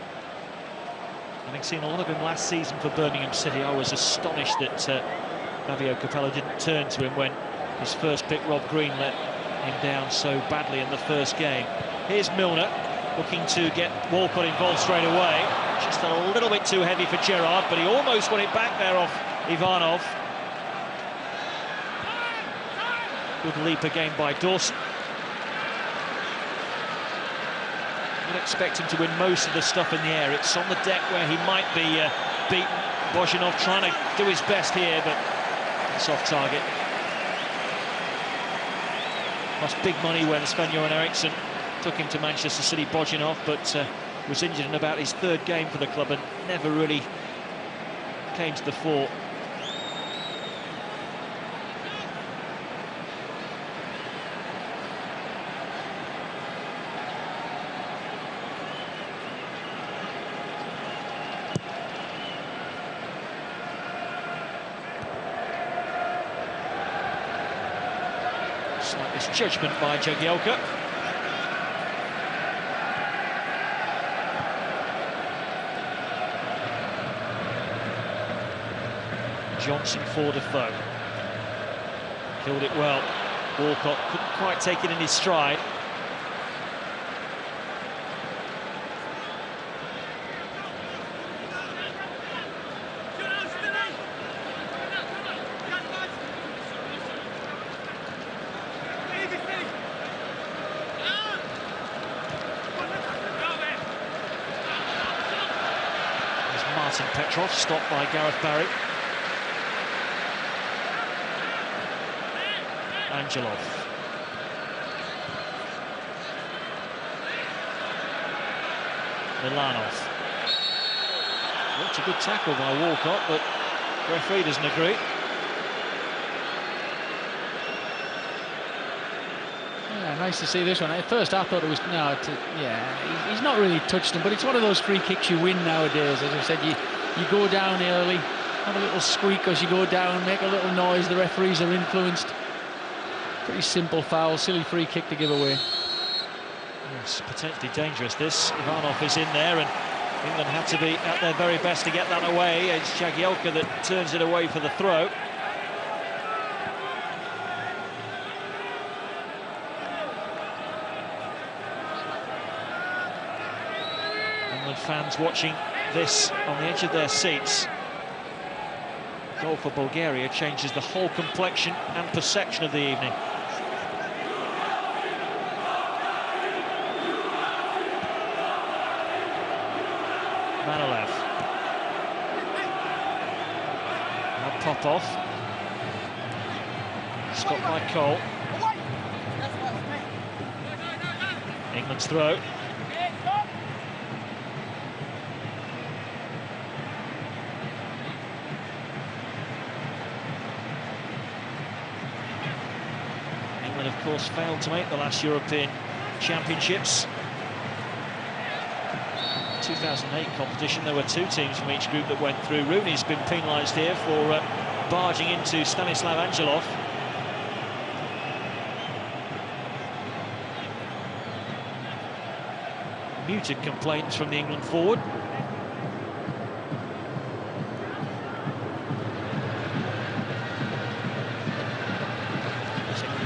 Having seen a lot of him last season for Birmingham City, I was astonished that Fabio Capello didn't turn to him when his first pick, Rob Green, let him down so badly in the first game. Here's Milner, looking to get Walcott involved straight away. Just a little bit too heavy for Gerrard, but he almost won it back there off Ivanov. Good leap again by Dawson. You'd expect him to win most of the stuff in the air. It's on the deck where he might be beaten. Bozhinov trying to do his best here, but it's off target. Lost big money when Sven-Göran Eriksson took him to Manchester City, Bojinov, but was injured in about his third game for the club and never really came to the fore. Slight misjudgment by Jagielka. Johnson for Defoe. Killed it well. Walcott couldn't quite take it in his stride. There's Martin Petrov, stopped by Gareth Barry. Angelov. Milanov. That's a good tackle by Walcott, but the referee doesn't agree. Yeah, nice to see this one. At first I thought it was, no, yeah, he's not really touched him, but it's one of those free kicks you win nowadays. As I said, you go down early, have a little squeak as you go down, make a little noise, the referees are influenced. Pretty simple foul, silly free kick to give away. It's potentially dangerous, this. Ivanov is in there, and England have to be at their very best to get that away. It's Jagielka that turns it away for the throw. England fans watching this on the edge of their seats. Goal for Bulgaria changes the whole complexion and perception of the evening. Manolev. Now Popov. Stopped by Cole. England's throw. England, of course, failed to make the last European Championships. 2008 competition, there were two teams from each group that went through. Rooney's been penalised here for barging into Stanislav Angelov. Muted complaints from the England forward.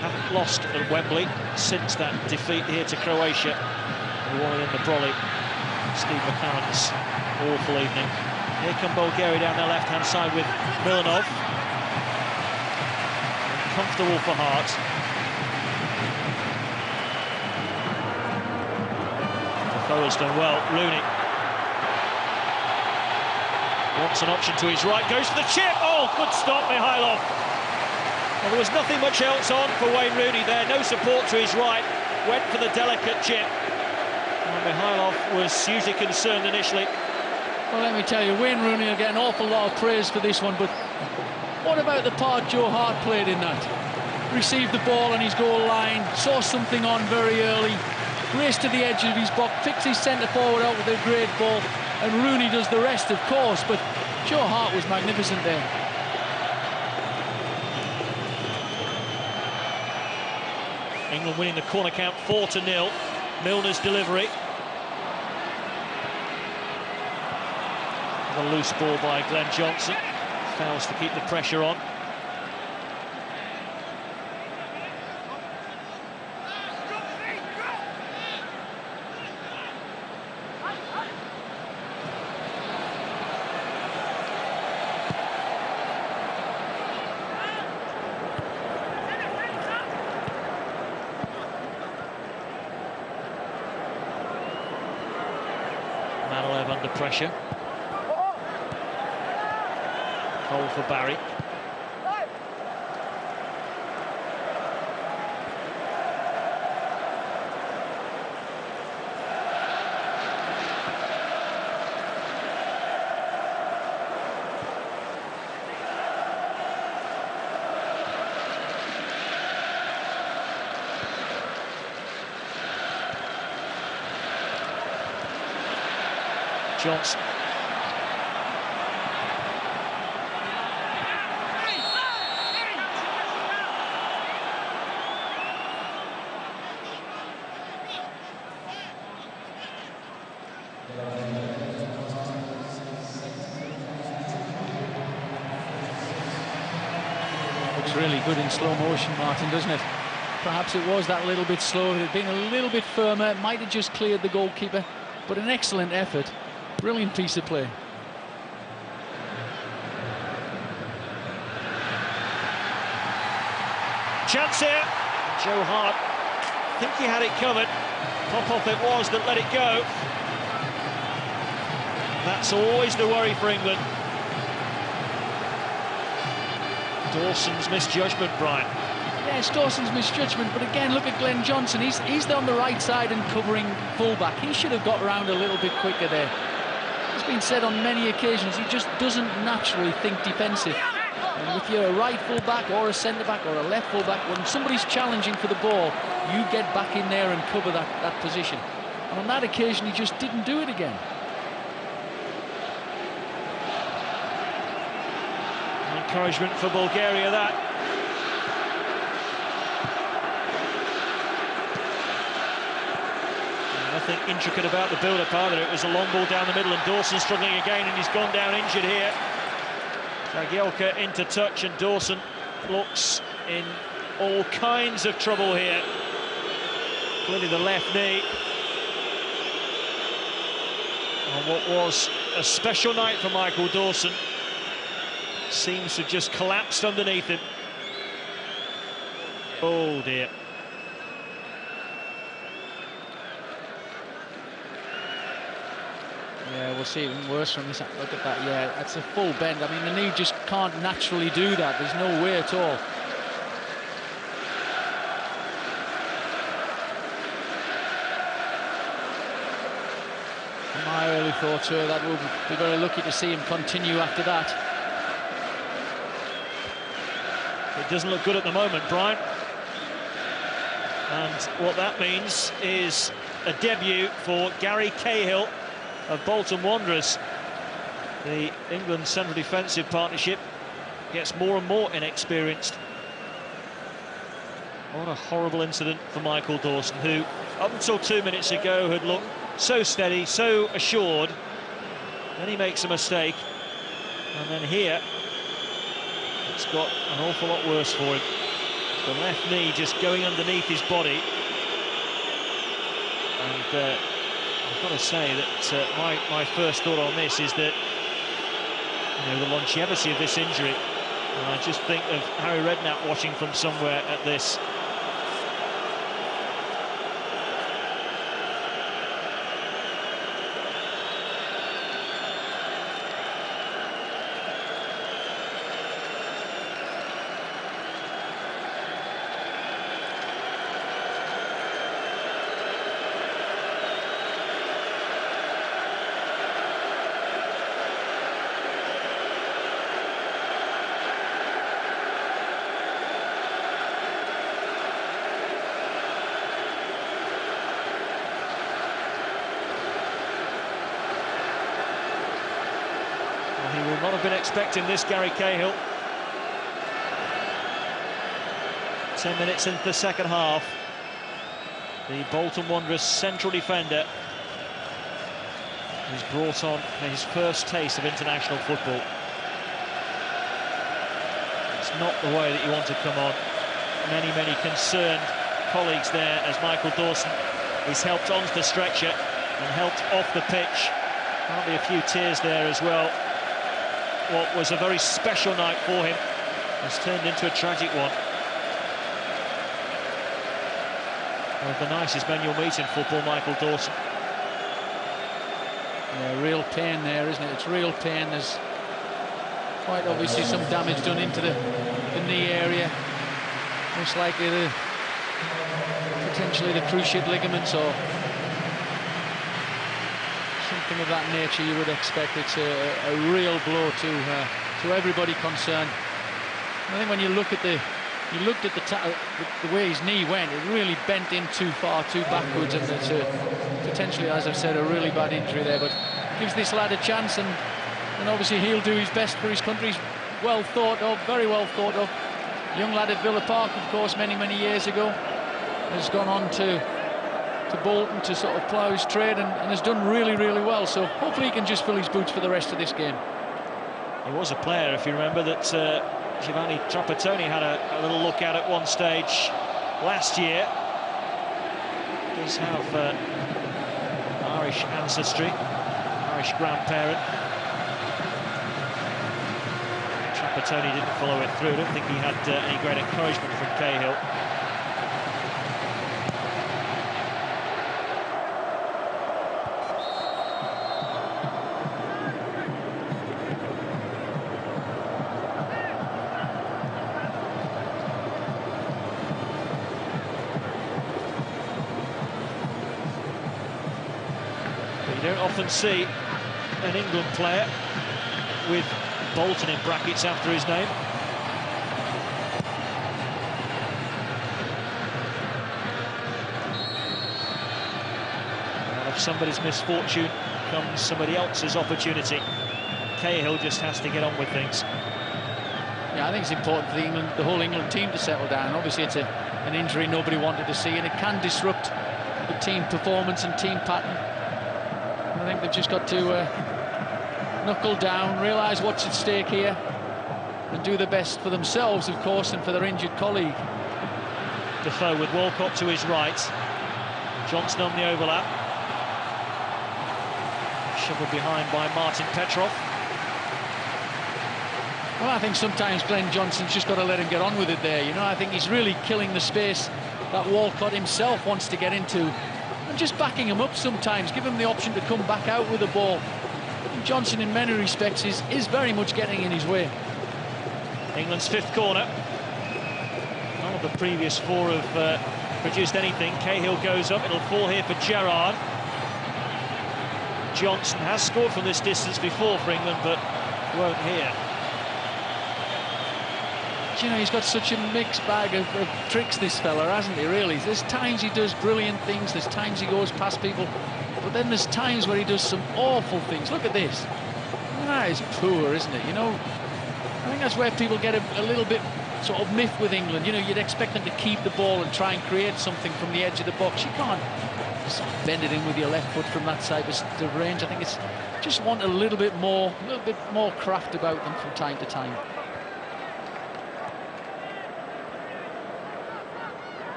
Haven't lost at Wembley since that defeat here to Croatia. The one in the brolly. Steve McCann's awful evening. Here come Bulgaria down their left-hand side with Milanov. Comfortable for Hart. Defoe has done well. Rooney wants an option to his right, goes for the chip. Oh, good stop, Mihailov. Well, there was nothing much else on for Wayne Rooney there. No support to his right. Went for the delicate chip. Mihailov was hugely concerned initially. Well, let me tell you, Wayne Rooney will get an awful lot of praise for this one, but what about the part Joe Hart played in that? Received the ball on his goal line, saw something on very early, raced to the edge of his box, picked his centre forward out with a great ball, and Rooney does the rest, of course, but Joe Hart was magnificent there. England winning the corner count 4-0. Milner's delivery. The loose ball by Glenn Johnson. Fails to keep the pressure on. Manolev under pressure. Goal for Barry. Johnson. Looks really good in slow motion, Martin, doesn't it? Perhaps it was that little bit slow. If it had been a little bit firmer, it might have just cleared the goalkeeper. But an excellent effort. Brilliant piece of play. Chance here. Joe Hart, I think he had it covered. Pop-off it was that let it go. That's always the worry for England. Dawson's misjudgment, Brian. Yes, Dawson's misjudgment, but again, look at Glenn Johnson. He's on the right side and covering fullback. He should have got around a little bit quicker there. It's been said on many occasions, he just doesn't naturally think defensive. And if you're a right fullback or a centre-back or a left fullback, when somebody's challenging for the ball, you get back in there and cover that position. And on that occasion, he just didn't do it again. Encouragement for Bulgaria, that. Nothing intricate about the build-up either. It was a long ball down the middle, and Dawson struggling again, and he's gone down injured here. Jagielka into touch, and Dawson looks in all kinds of trouble here. Clearly the left knee. On what was a special night for Michael Dawson. Seems to have just collapsed underneath him. Oh dear. Yeah, we'll see even worse from this. Look at that, yeah, that's a full bend. I mean, the knee just can't naturally do that. There's no way at all. My early thoughts were that we'll be very lucky to see him continue after that. It doesn't look good at the moment, Brian. And what that means is a debut for Gary Cahill of Bolton Wanderers. The England central defensive partnership gets more and more inexperienced. What a horrible incident for Michael Dawson, who up until 2 minutes ago had looked so steady, so assured. Then he makes a mistake, and then here it's got an awful lot worse for him. The left knee just going underneath his body, and I've got to say that my first thought on this is that, you know, the longevity of this injury, and I just think of Harry Redknapp watching from somewhere at this. He will not have been expecting this, Gary Cahill. 10 minutes into the second half. The Bolton Wanderers central defender is brought on for his first taste of international football. It's not the way that you want to come on. Many concerned colleagues there as Michael Dawson is helped onto the stretcher and helped off the pitch. Hardly a few tears there as well. What was a very special night for him has turned into a tragic one. One of the nicest men you'll meet in football, Michael Dawson. Yeah, real pain there, isn't it? It's real pain. There's quite obviously some damage done into the knee area. Most likely potentially the cruciate ligaments or something of that nature. You would expect it's a real blow to everybody concerned. I think when you look at the way his knee went, it really bent in too far, too backwards, and it's potentially, as I've said, a really bad injury there. But gives this lad a chance, and obviously he'll do his best for his country. He's well thought of, very well thought of. Young lad at Villa Park, of course, many years ago, has gone on to Bolton to sort of plough his trade, and has done really well. So hopefully he can just fill his boots for the rest of this game. He was a player, if you remember, that Giovanni Trapattoni had a little look at one stage last year. Does have Irish ancestry, Irish grandparent. Trapattoni didn't follow it through. I don't think he had any great encouragement from Cahill. You don't often see an England player with Bolton in brackets after his name. Out of somebody's misfortune comes somebody else's opportunity. Cahill just has to get on with things. Yeah, I think it's important for the whole England team to settle down. Obviously, it's an injury nobody wanted to see, and it can disrupt the team performance and team pattern. I think they've just got to knuckle down, realise what's at stake here, and do the best for themselves, of course, and for their injured colleague. Defoe with Walcott to his right. Johnson on the overlap. Shovelled behind by Martin Petrov. Well, I think sometimes Glenn Johnson's just got to let him get on with it there. You know, I think he's really killing the space that Walcott himself wants to get into, and just backing him up sometimes, give him the option to come back out with the ball. And Johnson, in many respects, is very much getting in his way. England's fifth corner. None of the previous four have produced anything. Cahill goes up, it'll fall here for Gerrard. Johnson has scored from this distance before for England, but won't here. You know, he's got such a mixed bag of tricks, this fella, hasn't he, really? There's times he does brilliant things, there's times he goes past people, but then there's times where he does some awful things. Look at this. That is poor, isn't it? You know, I think that's where people get a little bit sort of miffed with England. You know, you'd expect them to keep the ball and try and create something from the edge of the box. You can't sort of bend it in with your left foot from that side of range. I think it's just want a little bit more craft about them from time to time.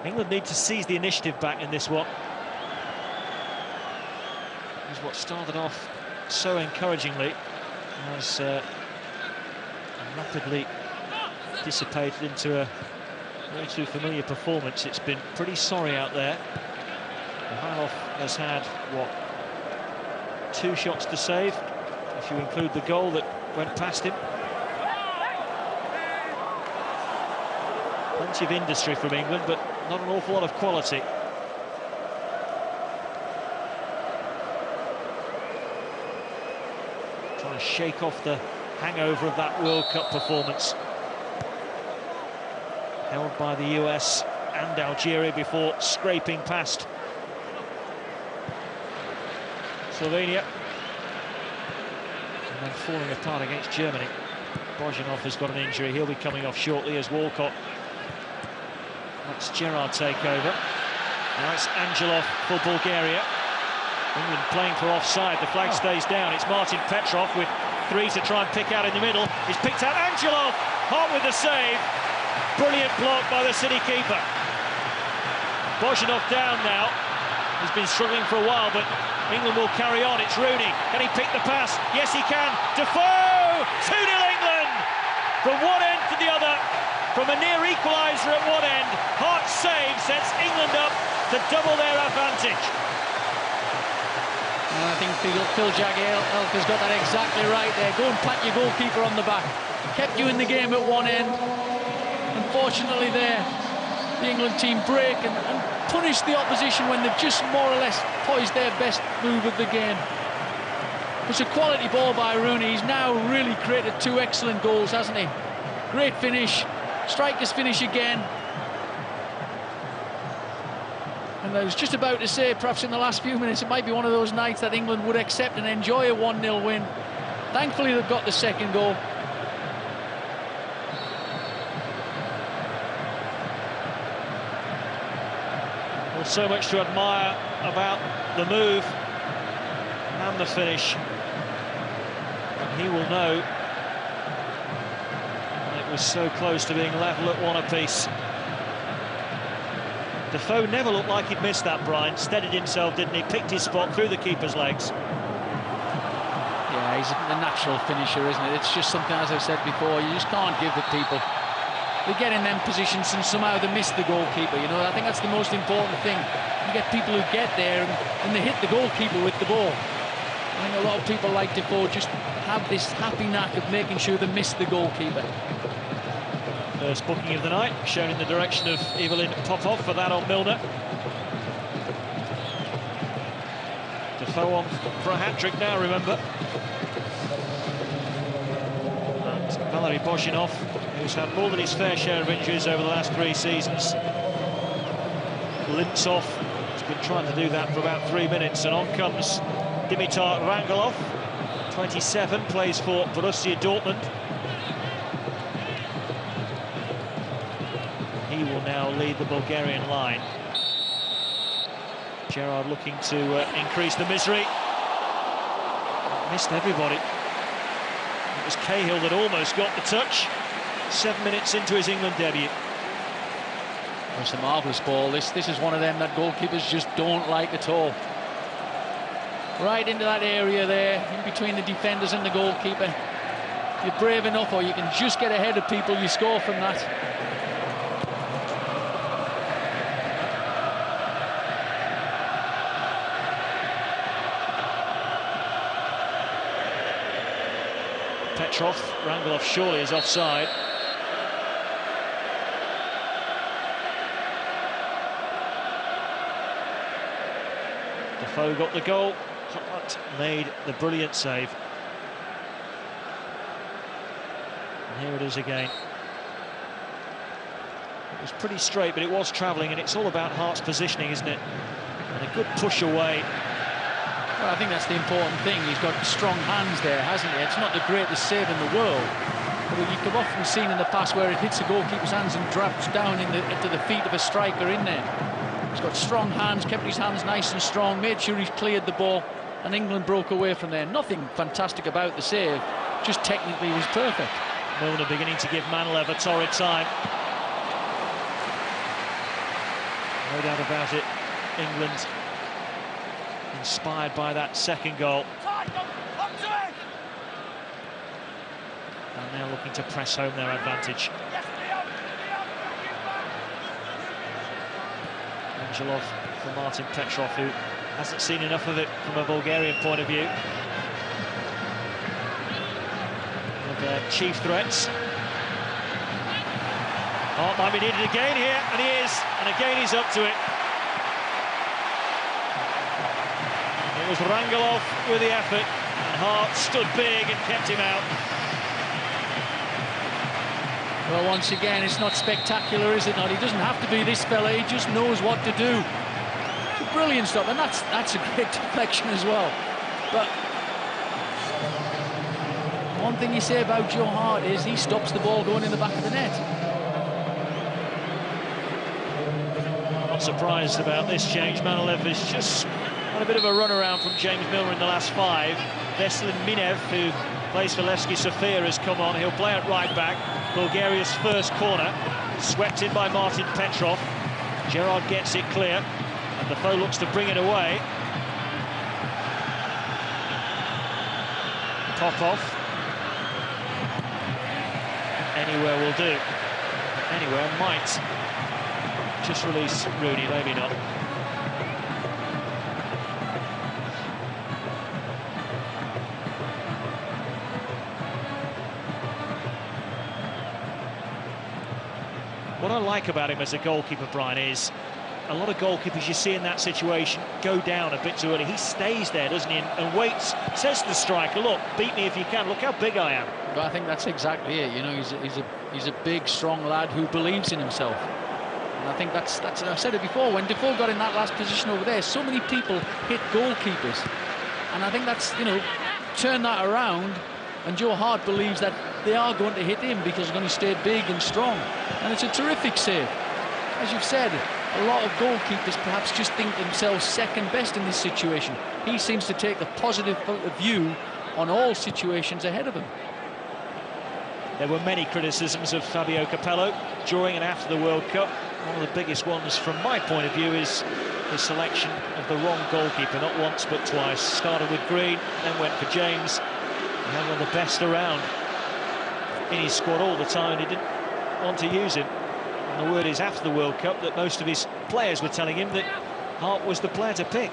England need to seize the initiative back in this one. Is what started off so encouragingly has rapidly dissipated into a very too familiar performance. It's been pretty sorry out there. Mikhailov has had, what, 2 shots to save, if you include the goal that went past him. Plenty of industry from England, but not an awful lot of quality. Trying to shake off the hangover of that World Cup performance. Held by the US and Algeria before scraping past Slovenia. And then falling apart against Germany. Bozhinov has got an injury. He'll be coming off shortly as Walcott. That's Gerrard take over. Now it's Angelov for Bulgaria. England playing for offside. The flag stays down. It's Martin Petrov with 3 to try and pick out in the middle. He's picked out Angelov. Hart with the save. Brilliant block by the City keeper. Bozhinov down now. He's been struggling for a while, but England will carry on. It's Rooney. Can he pick the pass? Yes, he can. Defoe! 2-0 England! From one end to the other. From a near equaliser at one end, Hart's save sets England up to double their advantage. And I think Phil Jagielka has got that exactly right there. Go and pat your goalkeeper on the back. Kept you in the game at one end. Unfortunately there, the England team break and punish the opposition when they've just more or less poised their best move of the game. It's a quality ball by Rooney. He's now really created 2 excellent goals, hasn't he? Great finish. Striker's finish again. And I was just about to say, perhaps in the last few minutes, it might be one of those nights that England would accept and enjoy a 1-0 win. Thankfully, they've got the second goal. Well, so much to admire about the move and the finish. And he will know it was so close to being level at 1 apiece. Defoe never looked like he'd missed that, Brian. Steadied himself, didn't he? Picked his spot through the keeper's legs. Yeah, he's a natural finisher, isn't it? It's just something, as I've said before, you just can't give the people. They get in them positions and somehow they miss the goalkeeper, you know. I think that's the most important thing. You get people who get there and they hit the goalkeeper with the ball. I think a lot of people like Defoe just have this happy knack of making sure they miss the goalkeeper. First booking of the night, shown in the direction of Evelyn Popov for that on Milner. Defoe on for a hat-trick now, remember. And Valery Bozhinov, who's had more than his fair share of injuries over the last 3 seasons, limps off. He's been trying to do that for about 3 minutes, and on comes Dimitar Rangelov, 27, plays for Borussia Dortmund. He will now lead the Bulgarian line. Gerrard looking to increase the misery. Missed everybody. It was Cahill that almost got the touch. 7 minutes into his England debut. It's a marvellous ball. This is one of them that goalkeepers just don't like at all. Right into that area there, in between the defenders and the goalkeeper. If you're brave enough, or you can just get ahead of people, you score from that. Petrov, Rangelov surely is offside. Defoe got the goal. Hart made the brilliant save. And here it is again. It was pretty straight, but it was travelling, and it's all about Hart's positioning, isn't it? And a good push away. Well, I think that's the important thing. He's got strong hands there, hasn't he? It's not the greatest save in the world, but you've often seen in the past where it hits the goalkeeper's hands and drops down into the feet of a striker in there. He's got strong hands, kept his hands nice and strong, made sure he's cleared the ball, and England broke away from there. Nothing fantastic about the save, just technically was perfect. Milner beginning to give Manolev a torrid time. No doubt about it, England inspired by that second goal. And now looking to press home their advantage. Angelov for Martin Petrov, who hasn't seen enough of it from a Bulgarian point of view. One of their chief threats. Hart might be needed again here, and he is, and again he's up to it. It was Rangelov with the effort, and Hart stood big and kept him out. Well, once again, it's not spectacular, is it not? He doesn't have to be this fella, he just knows what to do. It's a brilliant stop, and that's a great deflection as well. But one thing you say about Joe Hart is he stops the ball going in the back of the net. I'm not surprised about this change. Manolev is just had a bit of a runaround from James Milner in the last 5. Veselin Minev, who plays for Levski Sofia, has come on. He'll play at right back. Bulgaria's first corner, swept in by Martin Petrov. Gerrard gets it clear, and Defoe looks to bring it away. Popov. Anywhere will do. Anywhere might just release Rooney, maybe not. What I like about him as a goalkeeper, Brian, is a lot of goalkeepers you see in that situation go down a bit too early. He stays there, doesn't he, and waits, says to the striker, look, beat me if you can, look how big I am. But I think that's exactly it, you know, he's a big, strong lad who believes in himself. And I think that's I said it before, when Defoe got in that last position over there, so many people hit goalkeepers. And I think that's, you know, turn that around, and Joe Hart believes that they are going to hit him because he's going to stay big and strong. And it's a terrific save. As you've said, a lot of goalkeepers perhaps just think themselves second best in this situation. He seems to take the positive view on all situations ahead of him. There were many criticisms of Fabio Capello during and after the World Cup. One of the biggest ones from my point of view is the selection of the wrong goalkeeper, not once but twice. Started with Green, then went for James. He had one of the best around in his squad all the time, and he didn't want to use him. And the word is after the World Cup that most of his players were telling him that Hart was the player to pick.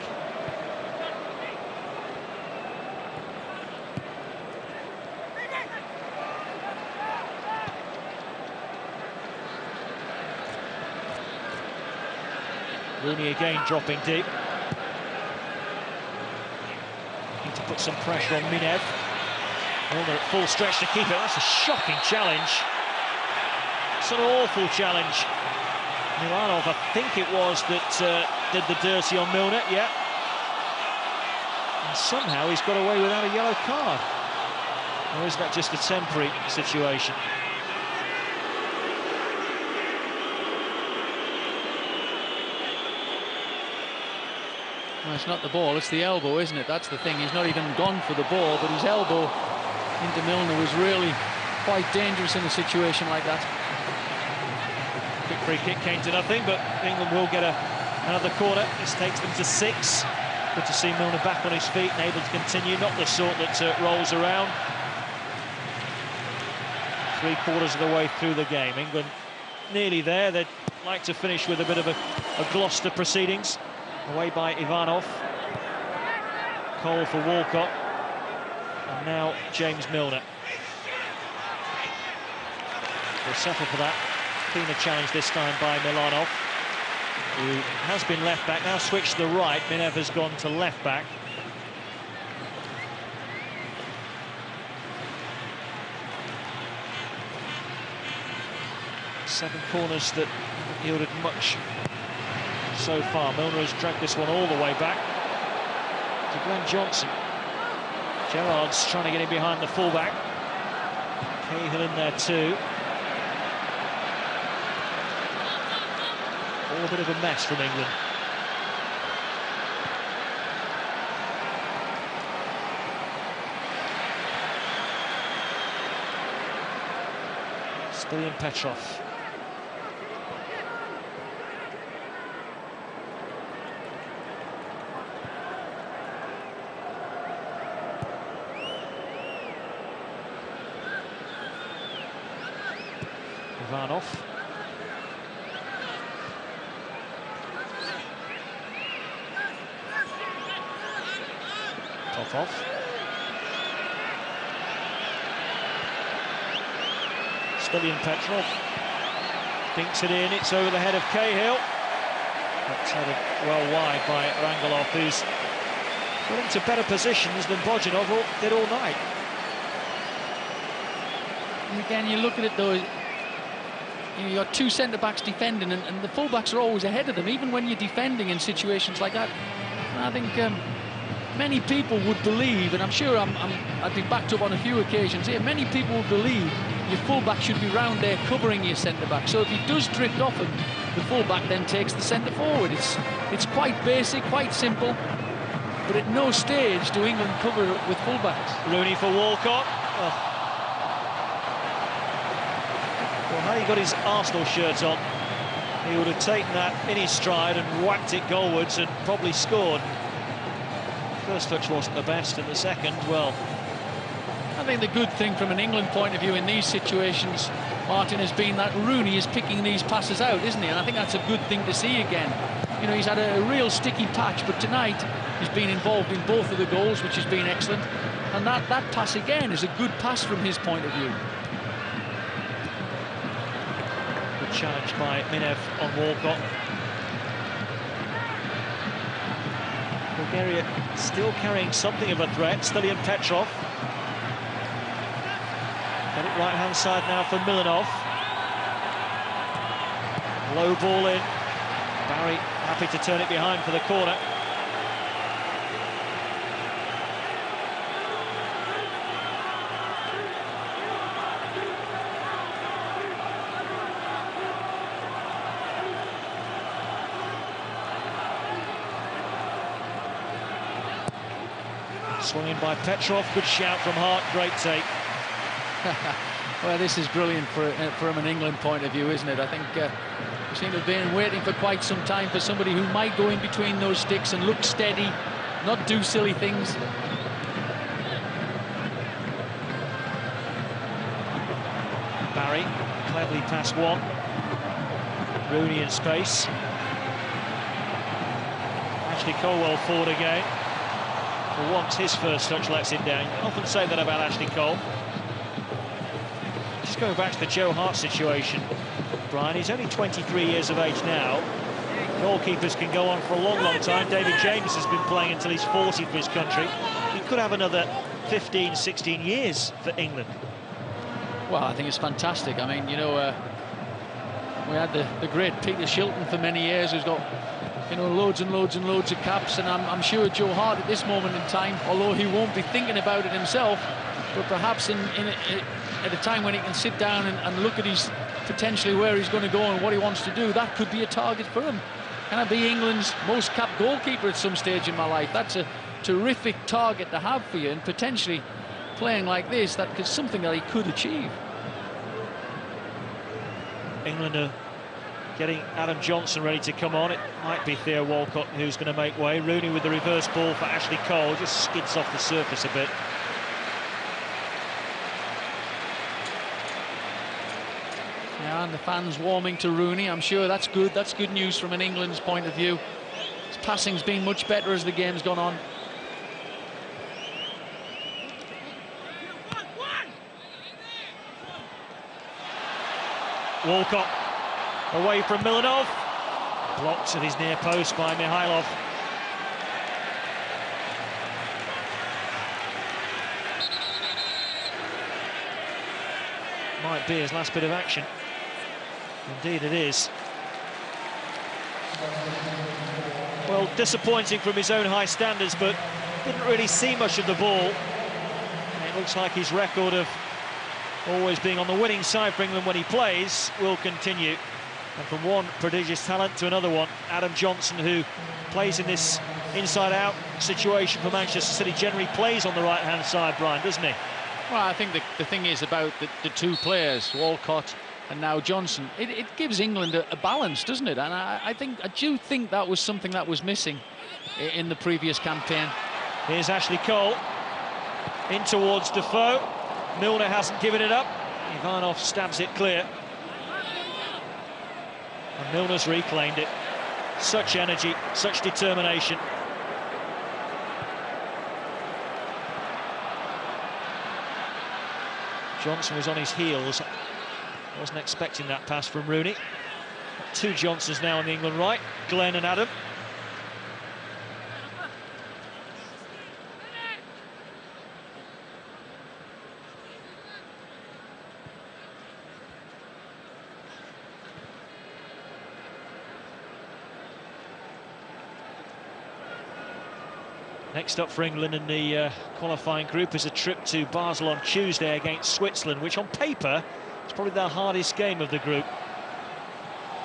Rooney again dropping deep. Need to put some pressure on Minev. Milner at full stretch to keep it. That's a shocking challenge. It's an awful challenge. Milanov, I think it was, that did the dirty on Milner, yeah. And somehow he's got away without a yellow card. Or is that just a temporary situation? Well, it's not the ball, it's the elbow, isn't it? That's the thing. He's not even gone for the ball, but his elbow into Milner was really quite dangerous in a situation like that. Quick free kick came to nothing, but England will get another corner. This takes them to 6. Good to see Milner back on his feet and able to continue. Not the sort that rolls around. 3/4 of the way through the game. England nearly there. They'd like to finish with a bit of a Gloucester proceedings. Away by Ivanov. Cole for Walcott. And now James Milner. We'll settle for that. Cleaner challenge this time by Milanov, who has been left back, now switched to the right. Minev has gone to left back. Seven corners that haven't yielded much so far. Milner has dragged this one all the way back to Glenn Johnson. Gerrard's trying to get in behind the fullback. Cahill in there too. All a bit of a mess from England. Stilian Petrov. Ivanov. Popov. Stilian Petrov. Dinks it in, it's over the head of Cahill. That's headed well wide by Rangelov, who's got into better positions than Bojinov did all night. And again, you look at it though, you've got two centre-backs defending, and the full-backs are always ahead of them, even when you're defending in situations like that. And I think many people would believe, and I'm sure I've been backed up on a few occasions here, many people would believe your full-back should be round there covering your centre-back. So if he does drift off him, the full-back then takes the centre-forward. It's quite basic, quite simple, but at no stage do England cover with full-backs. Rooney for Walcott. Oh. Well, had he got his Arsenal shirt on, he would have taken that in his stride and whacked it goalwards and probably scored. First touch wasn't the best, and the second, well... I think the good thing from an England point of view in these situations, Martin, has been that Rooney is picking these passes out, isn't he? And I think that's a good thing to see again. You know, he's had a real sticky patch, but tonight he's been involved in both of the goals, which has been excellent. And that pass again is a good pass from his point of view. Good challenge by Minev on Walcott. Bulgaria still carrying something of a threat. Stilian Petrov. Got it right-hand side now for Milanov. Low ball in. Barry happy to turn it behind for the corner. Swung in by Petrov, good shout from Hart, great take. Well, this is brilliant from an England point of view, isn't it? I think we seem to have been waiting for quite some time for somebody who might go in between those sticks and look steady, not do silly things. Barry, cleverly past one. Rooney in space. Ashley Colwell forward again. For once, his first touch lets him down. I often say that about Ashley Cole. Just going back to the Joe Hart situation, Brian, he's only 23 years of age now. Goalkeepers can go on for a long, long time. David James has been playing until he's 40 for his country. He could have another 15, 16 years for England. Well, I think it's fantastic. I mean, you know, we had the great Peter Shilton for many years, who's got, you know, loads and loads and loads of caps, and I'm sure Joe Hart at this moment in time, although he won't be thinking about it himself, but perhaps at a time when he can sit down and look at his potentially where he's going to go and what he wants to do, that could be a target for him. Can I be England's most capped goalkeeper at some stage in my life? That's a terrific target to have for you, and potentially playing like this, that is something that he could achieve. England are getting Adam Johnson ready to come on. It might be Theo Walcott who's going to make way. Rooney with the reverse ball for Ashley Cole, just skids off the surface a bit. Yeah, and the fans warming to Rooney. I'm sure that's good. That's good news from an England's point of view. His passing's been much better as the game's gone on. Walcott away from Milanov. Blocked at his near post by Mikhailov. Might be his last bit of action. Indeed it is. Well, disappointing from his own high standards, but didn't really see much of the ball. It looks like his record of always being on the winning side for England when he plays will continue. And from one prodigious talent to another one, Adam Johnson, who plays in this inside-out situation for Manchester City, generally plays on the right-hand side, Brian, doesn't he? Well, I think the thing is about the two players, Walcott and now Johnson, it gives England a balance, doesn't it? And I do think that was something that was missing in the previous campaign. Here's Ashley Cole in towards Defoe. Milner hasn't given it up. Ivanov stabs it clear. And Milner's reclaimed it. Such energy, such determination. Johnson was on his heels. Wasn't expecting that pass from Rooney. Two Johnsons now on the England right, Glenn and Adam. Next up for England in the qualifying group is a trip to Basel on Tuesday against Switzerland, which on paper is probably their hardest game of the group.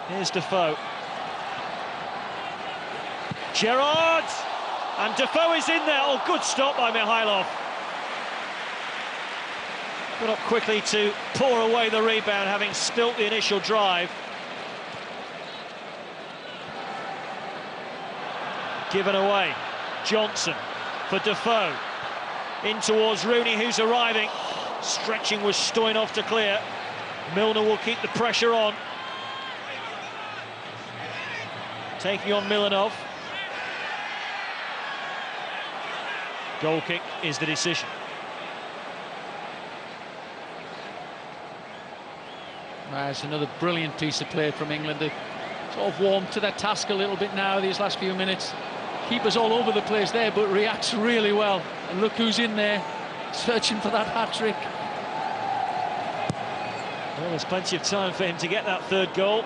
Here's Defoe. Gerrard! And Defoe is in there. Oh, good stop by Mikhailov. Got up quickly to pour away the rebound, having spilt the initial drive. Given away. Johnson for Defoe. In towards Rooney, who's arriving. Stretching was Stoyanov to clear. Milner will keep the pressure on. Taking on Milanov. Goal kick is the decision. It's another brilliant piece of play from England. They've sort of warmed to their task a little bit now these last few minutes. Keeper's all over the place there, but reacts really well. And look who's in there, searching for that hat-trick. Well, there's plenty of time for him to get that third goal.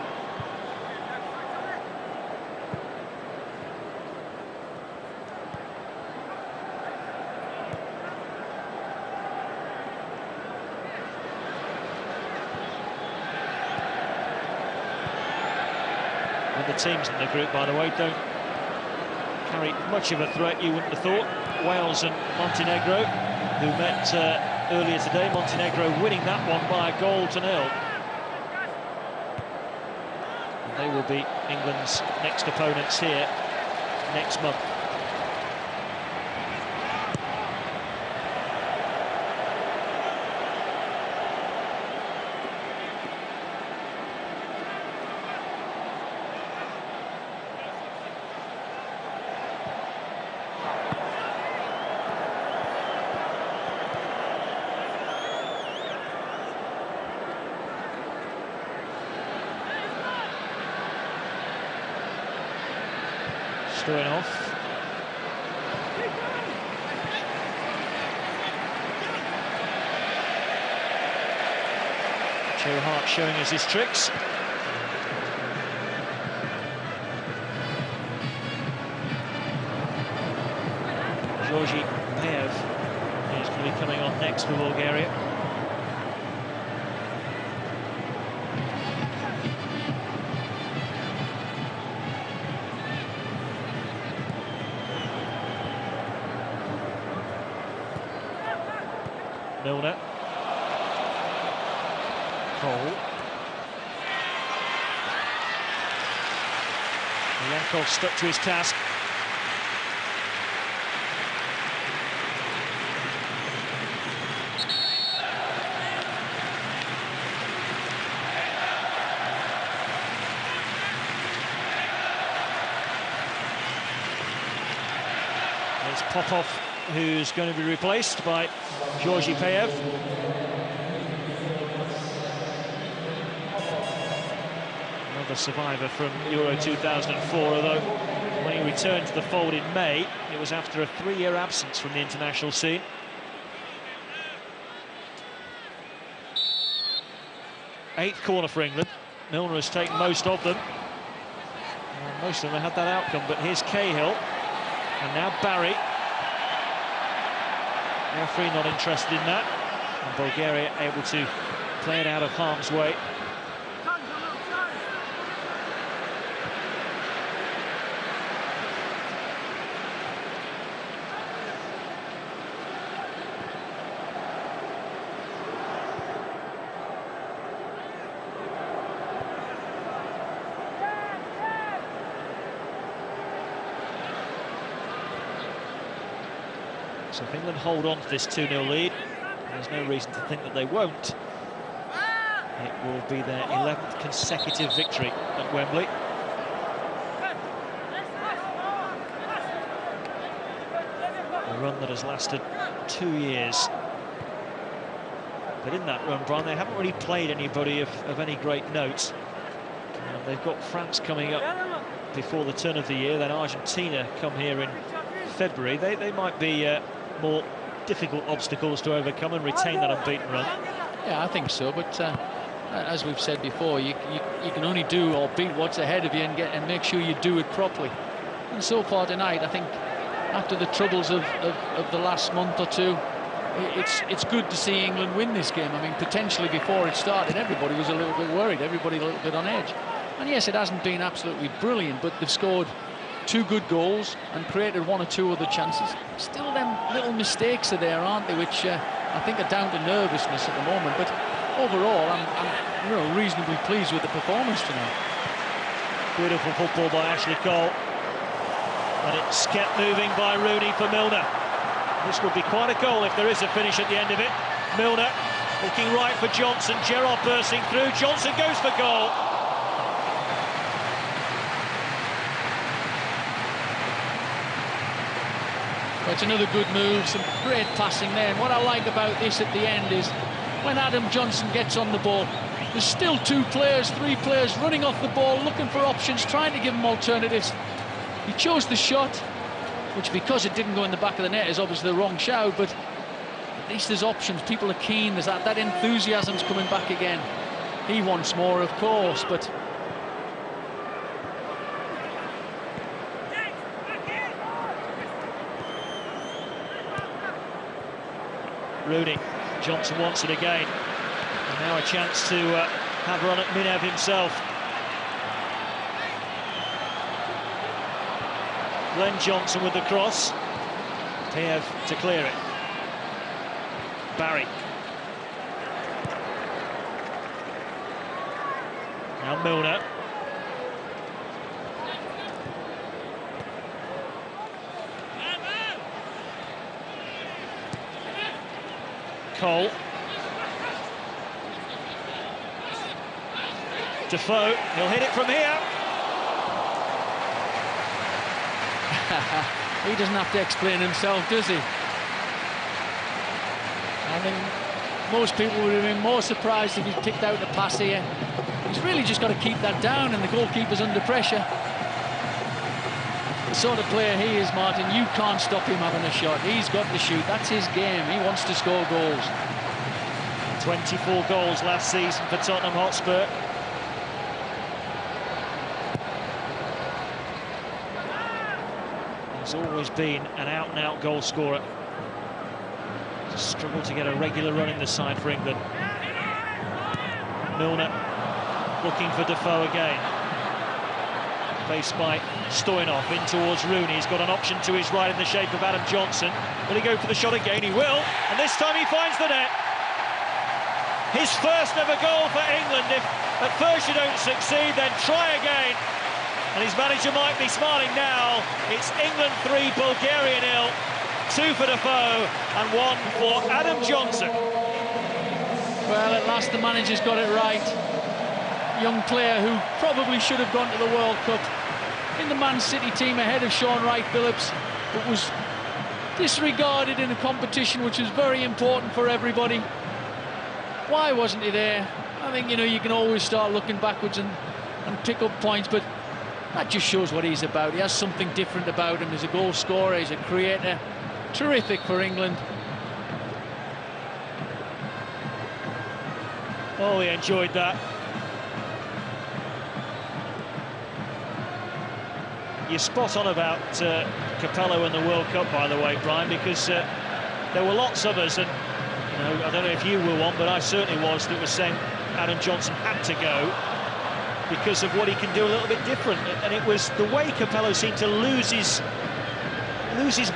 teams in the group, by the way, don't carry much of a threat, you wouldn't have thought. Wales and Montenegro, who met earlier today. Montenegro winning that one by a goal to nil. And they will be England's next opponents here next month. Stoyanov. Joe Hart showing us his tricks. Georgi Peyev is going to be coming on next for Bulgaria. Milner. Cole. Yankov stuck to his task. There's Popov, who's going to be replaced by Georgi Peyev. Another survivor from Euro 2004, although when he returned to the fold in May, it was after a 3-year absence from the international scene. Eighth corner for England. Milner has taken most of them. Most of them have had that outcome, but here's Cahill. And now Barry. Referee not interested in that. And Bulgaria able to play it out of harm's way. So if England hold on to this 2-0 lead, there's no reason to think that they won't. It will be their 11th consecutive victory at Wembley. A run that has lasted 2 years. But in that run, Brian, they haven't really played anybody of any great note. They've got France coming up before the turn of the year, then Argentina come here in February. They might be more difficult obstacles to overcome and retain that unbeaten run. Yeah, I think so, but as we've said before, you can only do or beat what's ahead of you and make sure you do it properly. And so far tonight, I think after the troubles of the last month or two, it's good to see England win this game. I mean, potentially before it started, everybody was a little bit worried, everybody a little bit on edge. And yes, it hasn't been absolutely brilliant, but they've scored 2 good goals and created 1 or 2 other chances. Still, them little mistakes are there, aren't they, which I think are down to nervousness at the moment. But overall, I'm reasonably pleased with the performance tonight. Beautiful football by Ashley Cole. And it's kept moving by Rooney for Milner. This would be quite a goal if there is a finish at the end of it. Milner looking right for Johnson. Gerrard bursting through. Johnson goes for goal. It's another good move, some great passing there. And what I like about this at the end is when Adam Johnson gets on the ball, there's still 2 players, 3 players running off the ball, looking for options, trying to give him alternatives. He chose the shot, which, because it didn't go in the back of the net, is obviously the wrong shout, but at least there's options. People are keen. There's that enthusiasm's coming back again. He wants more, of course, but Rooney. Johnson wants it again. And now a chance to have a run at Minev himself. Glenn Johnson with the cross. Piev to clear it. Barry. Now Milner. Cole. Defoe, he'll hit it from here. He doesn't have to explain himself, does he? I think most people would have been more surprised if he picked out the pass here. He's really just got to keep that down, and the goalkeeper's under pressure. The sort of player he is, Martin, you can't stop him having a shot. He's got to shoot. That's his game. He wants to score goals. 24 goals last season for Tottenham Hotspur. He's always been an out-and-out goal scorer. Just struggled to get a regular run in the side for England. Milner looking for Defoe again. Faced by Stoyanov in towards Rooney. He's got an option to his right in the shape of Adam Johnson. Will he go for the shot again? He will, and this time he finds the net. His first ever goal for England. If at first you don't succeed, then try again. And his manager might be smiling now. It's England 3, Bulgaria 0. 2 for Defoe and 1 for Adam Johnson. Well, at last the manager's got it right. Young player who probably should have gone to the World Cup in the Man City team ahead of Sean Wright-Phillips, but was disregarded in a competition which was very important for everybody. Why wasn't he there? I think, you know, you can always start looking backwards and pick up points, but that just shows what he's about. He has something different about him. He's a goal scorer, he's a creator. Terrific for England. Oh, he enjoyed that. You're spot on about Capello and the World Cup, by the way, Brian, because there were lots of us, and you know, I don't know if you were one, but I certainly was, that was saying Adam Johnson had to go because of what he can do a little bit different. And it was the way Capello seemed to lose his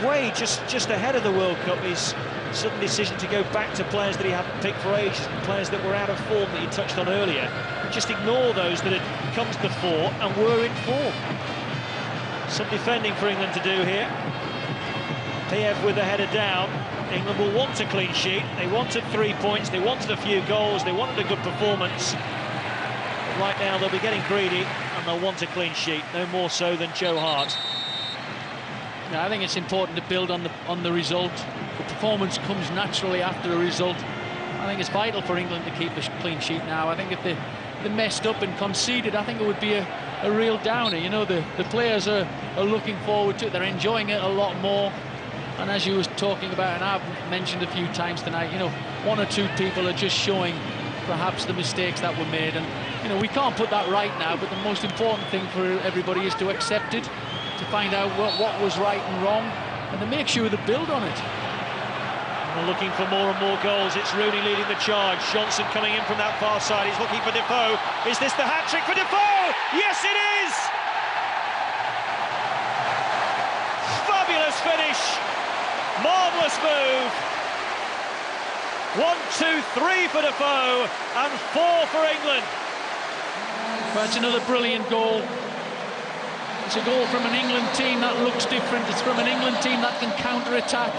way just ahead of the World Cup. His sudden decision to go back to players that he hadn't picked for ages, players that were out of form that he touched on earlier, just ignore those that had come to the fore and were in form. Some defending for England to do here. Piev with the header down. England will want a clean sheet. They wanted 3 points, they wanted a few goals, they wanted a good performance. But right now they'll be getting greedy and they'll want a clean sheet, no more so than Joe Hart. Yeah, I think it's important to build on the result. The performance comes naturally after a result. I think it's vital for England to keep a clean sheet now. I think if they messed up and conceded, I think it would be a real downer. You know, the players are looking forward to it. They're enjoying it a lot more. And as you were talking about, and I've mentioned a few times tonight, you know, 1 or 2 people are just showing perhaps the mistakes that were made. And, you know, we can't put that right now, but the most important thing for everybody is to accept it, to find out what was right and wrong, and to make sure they build on it. We're looking for more and more goals. It's Rooney leading the charge. Johnson coming in from that far side. He's looking for Defoe. Is this the hat-trick for Defoe? Yes, it is! Fabulous finish. Marvellous move. 1, 2, 3 for Defoe and 4 for England. Well, it's another brilliant goal. It's a goal from an England team that looks different. It's from an England team that can counter-attack.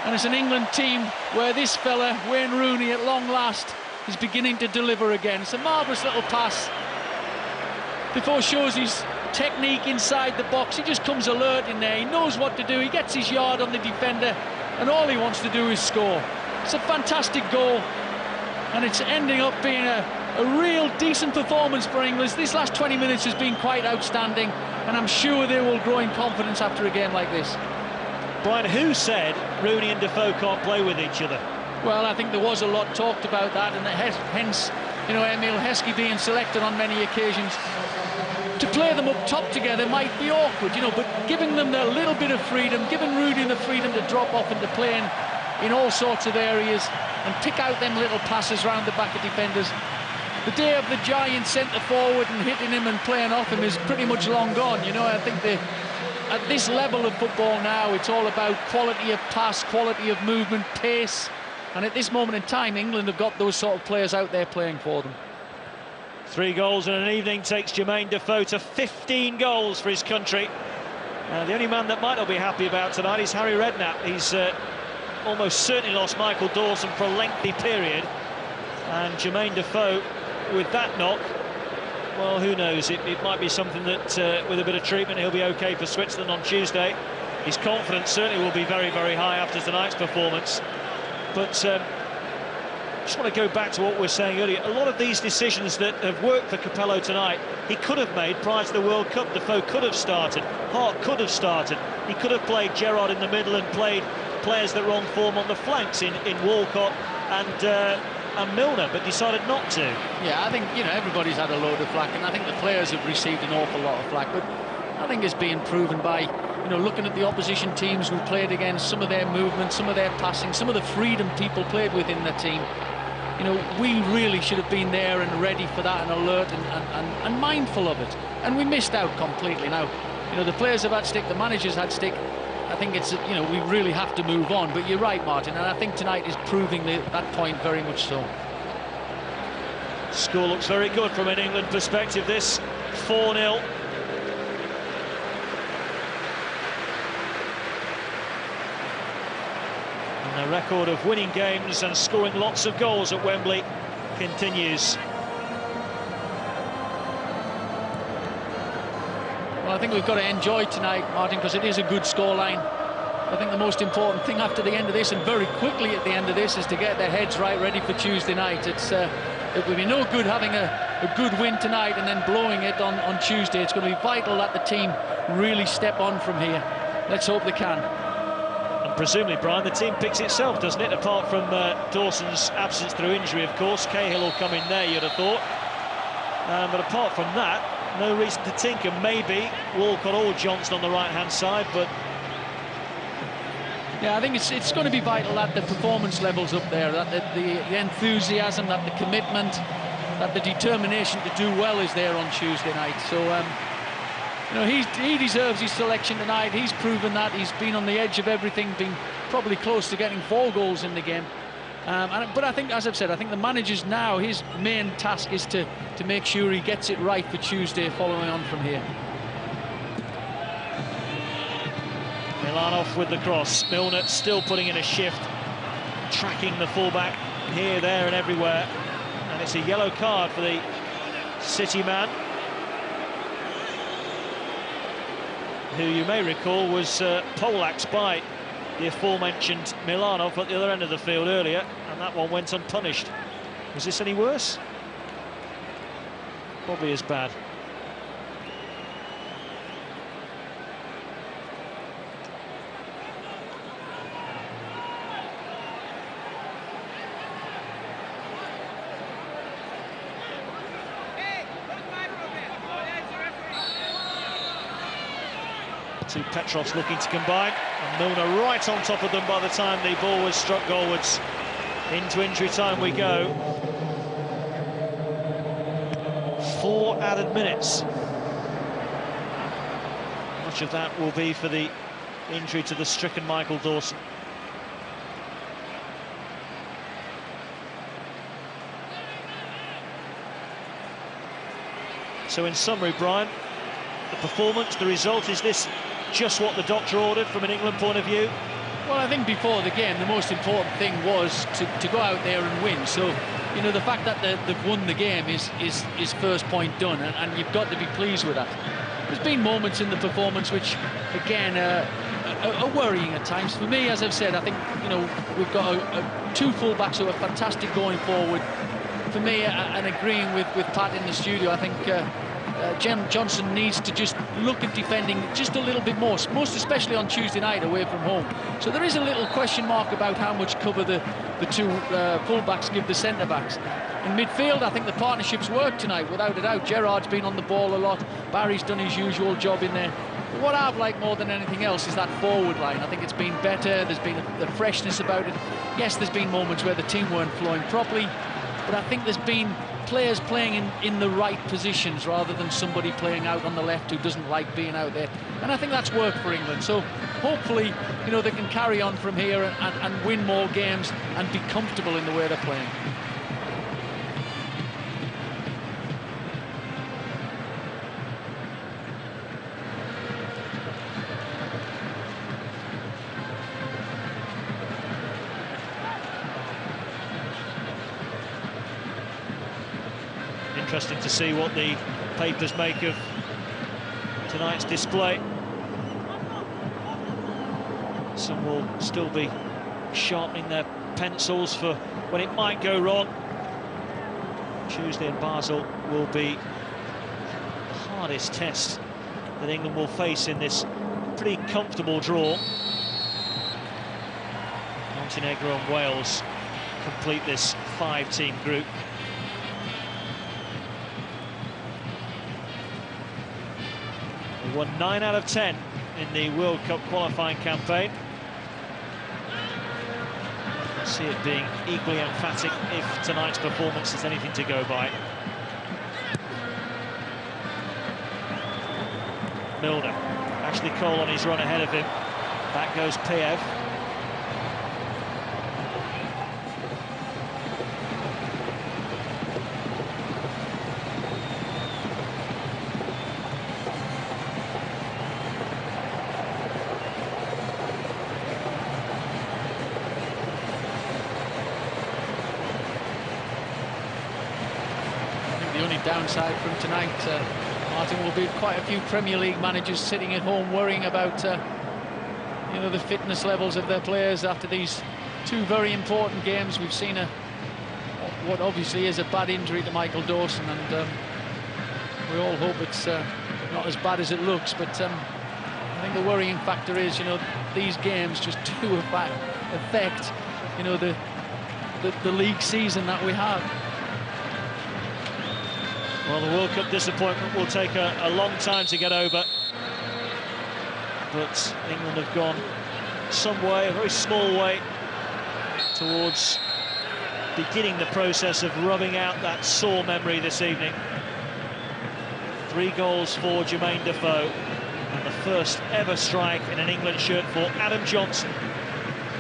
And it's an England team where this fella, Wayne Rooney, at long last, is beginning to deliver again. It's a marvellous little pass. Defoe shows his technique inside the box. He just comes alert in there. He knows what to do. He gets his yard on the defender, and all he wants to do is score. It's a fantastic goal, and it's ending up being a real decent performance for England. This last 20 minutes has been quite outstanding, and I'm sure they will grow in confidence after a game like this. Brian, who said Rooney and Defoe can't play with each other? Well, I think there was a lot talked about that, and hence, you know, Emil Heskey being selected on many occasions. To play them up top together might be awkward, you know, but giving them a little bit of freedom, giving Rooney the freedom to drop off into playing in all sorts of areas and pick out them little passes round the back of defenders. The day of the giant centre forward and hitting him and playing off him is pretty much long gone. You know, I think at this level of football now, it's all about quality of pass, quality of movement, pace. And at this moment in time, England have got those sort of players out there playing for them. 3 goals in an evening takes Jermaine Defoe to 15 goals for his country. The only man that might not be happy about tonight is Harry Redknapp. He's almost certainly lost Michael Dawson for a lengthy period. And Jermaine Defoe, with that knock, well, who knows? It might be something that, with a bit of treatment, he'll be OK for Switzerland on Tuesday. His confidence certainly will be very, very high after tonight's performance. But I just want to go back to what we were saying earlier. A lot of these decisions that have worked for Capello tonight, he could have made prior to the World Cup. Defoe could have started. Hart could have started. He could have played Gerrard in the middle and played players that were on form on the flanks in Walcott and Milner, but decided not to. Yeah, I think, you know, everybody's had a load of flack, and I think the players have received an awful lot of flack, but I think it's being proven by, you know, looking at the opposition teams we played against, some of their movement, some of their passing, some of the freedom people played within the team. You know, we really should have been there and ready for that and alert and mindful of it, and we missed out completely. Now, you know, the players have had stick, the managers had stick. I think it's, you know, we really have to move on, but you're right, Martin, and I think tonight is proving that point very much so. Score looks very good from an England perspective, this 4-0. And the record of winning games and scoring lots of goals at Wembley continues. Well, I think we've got to enjoy tonight, Martin, because it is a good scoreline. I think the most important thing after the end of this, and very quickly at the end of this, is to get their heads right, ready for Tuesday night. It would be no good having a good win tonight and then blowing it on Tuesday. It's going to be vital that the team really step on from here. Let's hope they can. And presumably, Brian, the team picks itself, doesn't it? Apart from Dawson's absence through injury, of course. Cahill will come in there, you'd have thought. But apart from that, no reason to tinker. Maybe Walcott or Johnson on the right-hand side, but... Yeah, I think it's going to be vital that the performance levels up there, that the enthusiasm, that the commitment, that the determination to do well is there on Tuesday night. So, you know, he deserves his selection tonight. He's proven that. He's been on the edge of everything, been probably close to getting 4 goals in the game. But I think, as I've said, I think the manager's now, his main task is to make sure he gets it right for Tuesday following on from here. Milanov with the cross. Milner still putting in a shift, tracking the fullback here, there and everywhere. And it's a yellow card for the City man, who you may recall was poleaxed by the aforementioned Milanov at the other end of the field earlier, and that one went unpunished. Was this any worse? Probably as bad. Two Petrovs looking to combine, and Milner right on top of them by the time the ball was struck goalwards. Into injury time we go. 4 added minutes. Much of that will be for the injury to the stricken Michael Dawson. So in summary, Brian, the performance, the result, is this just what the doctor ordered from an England point of view? Well, I think before the game, the most important thing was to go out there and win. So, you know, the fact that they've won the game is first point done, and you've got to be pleased with that. There's been moments in the performance which, again, are worrying at times. For me, as I've said, I think, you know, we've got 2 full-backs who are fantastic going forward. For me, and agreeing with Pat in the studio, I think Johnson needs to just look at defending just a little bit more, most especially on Tuesday night away from home. So there is a little question mark about how much cover the 2 full-backs give the centre-backs. In midfield, I think the partnerships work tonight, without a doubt. Gerrard's been on the ball a lot. Barry's done his usual job in there. But what I've liked more than anything else is that forward line. I think it's been better. There's been the freshness about it. Yes, there's been moments where the team weren't flowing properly, but I think there's been players playing in the right positions rather than somebody playing out on the left who doesn't like being out there. And I think that's worked for England. So hopefully, you know, they can carry on from here and win more games and be comfortable in the way they're playing. Interesting to see what the papers make of tonight's display. Some will still be sharpening their pencils for when it might go wrong. Tuesday in Basel will be the hardest test that England will face in this pretty comfortable draw. Montenegro and Wales complete this 5-team group. They won 9 out of 10 in the World Cup qualifying campaign. I see it being equally emphatic if tonight's performance is anything to go by. Milner, Ashley Cole on his run ahead of him. Back goes Piev. The only downside from tonight, Martin, will be quite a few Premier League managers sitting at home worrying about you know, the fitness levels of their players after these two very important games. We've seen what obviously is a bad injury to Michael Dawson, and we all hope it's not as bad as it looks. But I think the worrying factor is, you know, these games just do affect, you know, the league season that we have. Well, the World Cup disappointment will take a long time to get over. But England have gone some way, a very small way, towards beginning the process of rubbing out that sore memory this evening. 3 goals for Jermaine Defoe, and the first ever strike in an England shirt for Adam Johnson.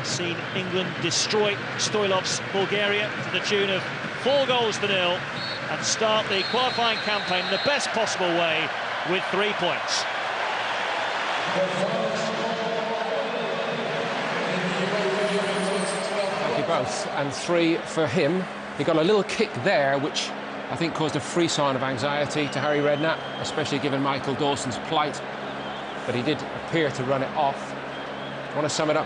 Seen England destroy Stoilov's Bulgaria to the tune of 4 goals to 0. And start the qualifying campaign in the best possible way with 3 points. Thank you both. And 3 for him. He got a little kick there, which I think caused a frisson of anxiety to Harry Redknapp, especially given Michael Dawson's plight. But he did appear to run it off. I want to sum it up.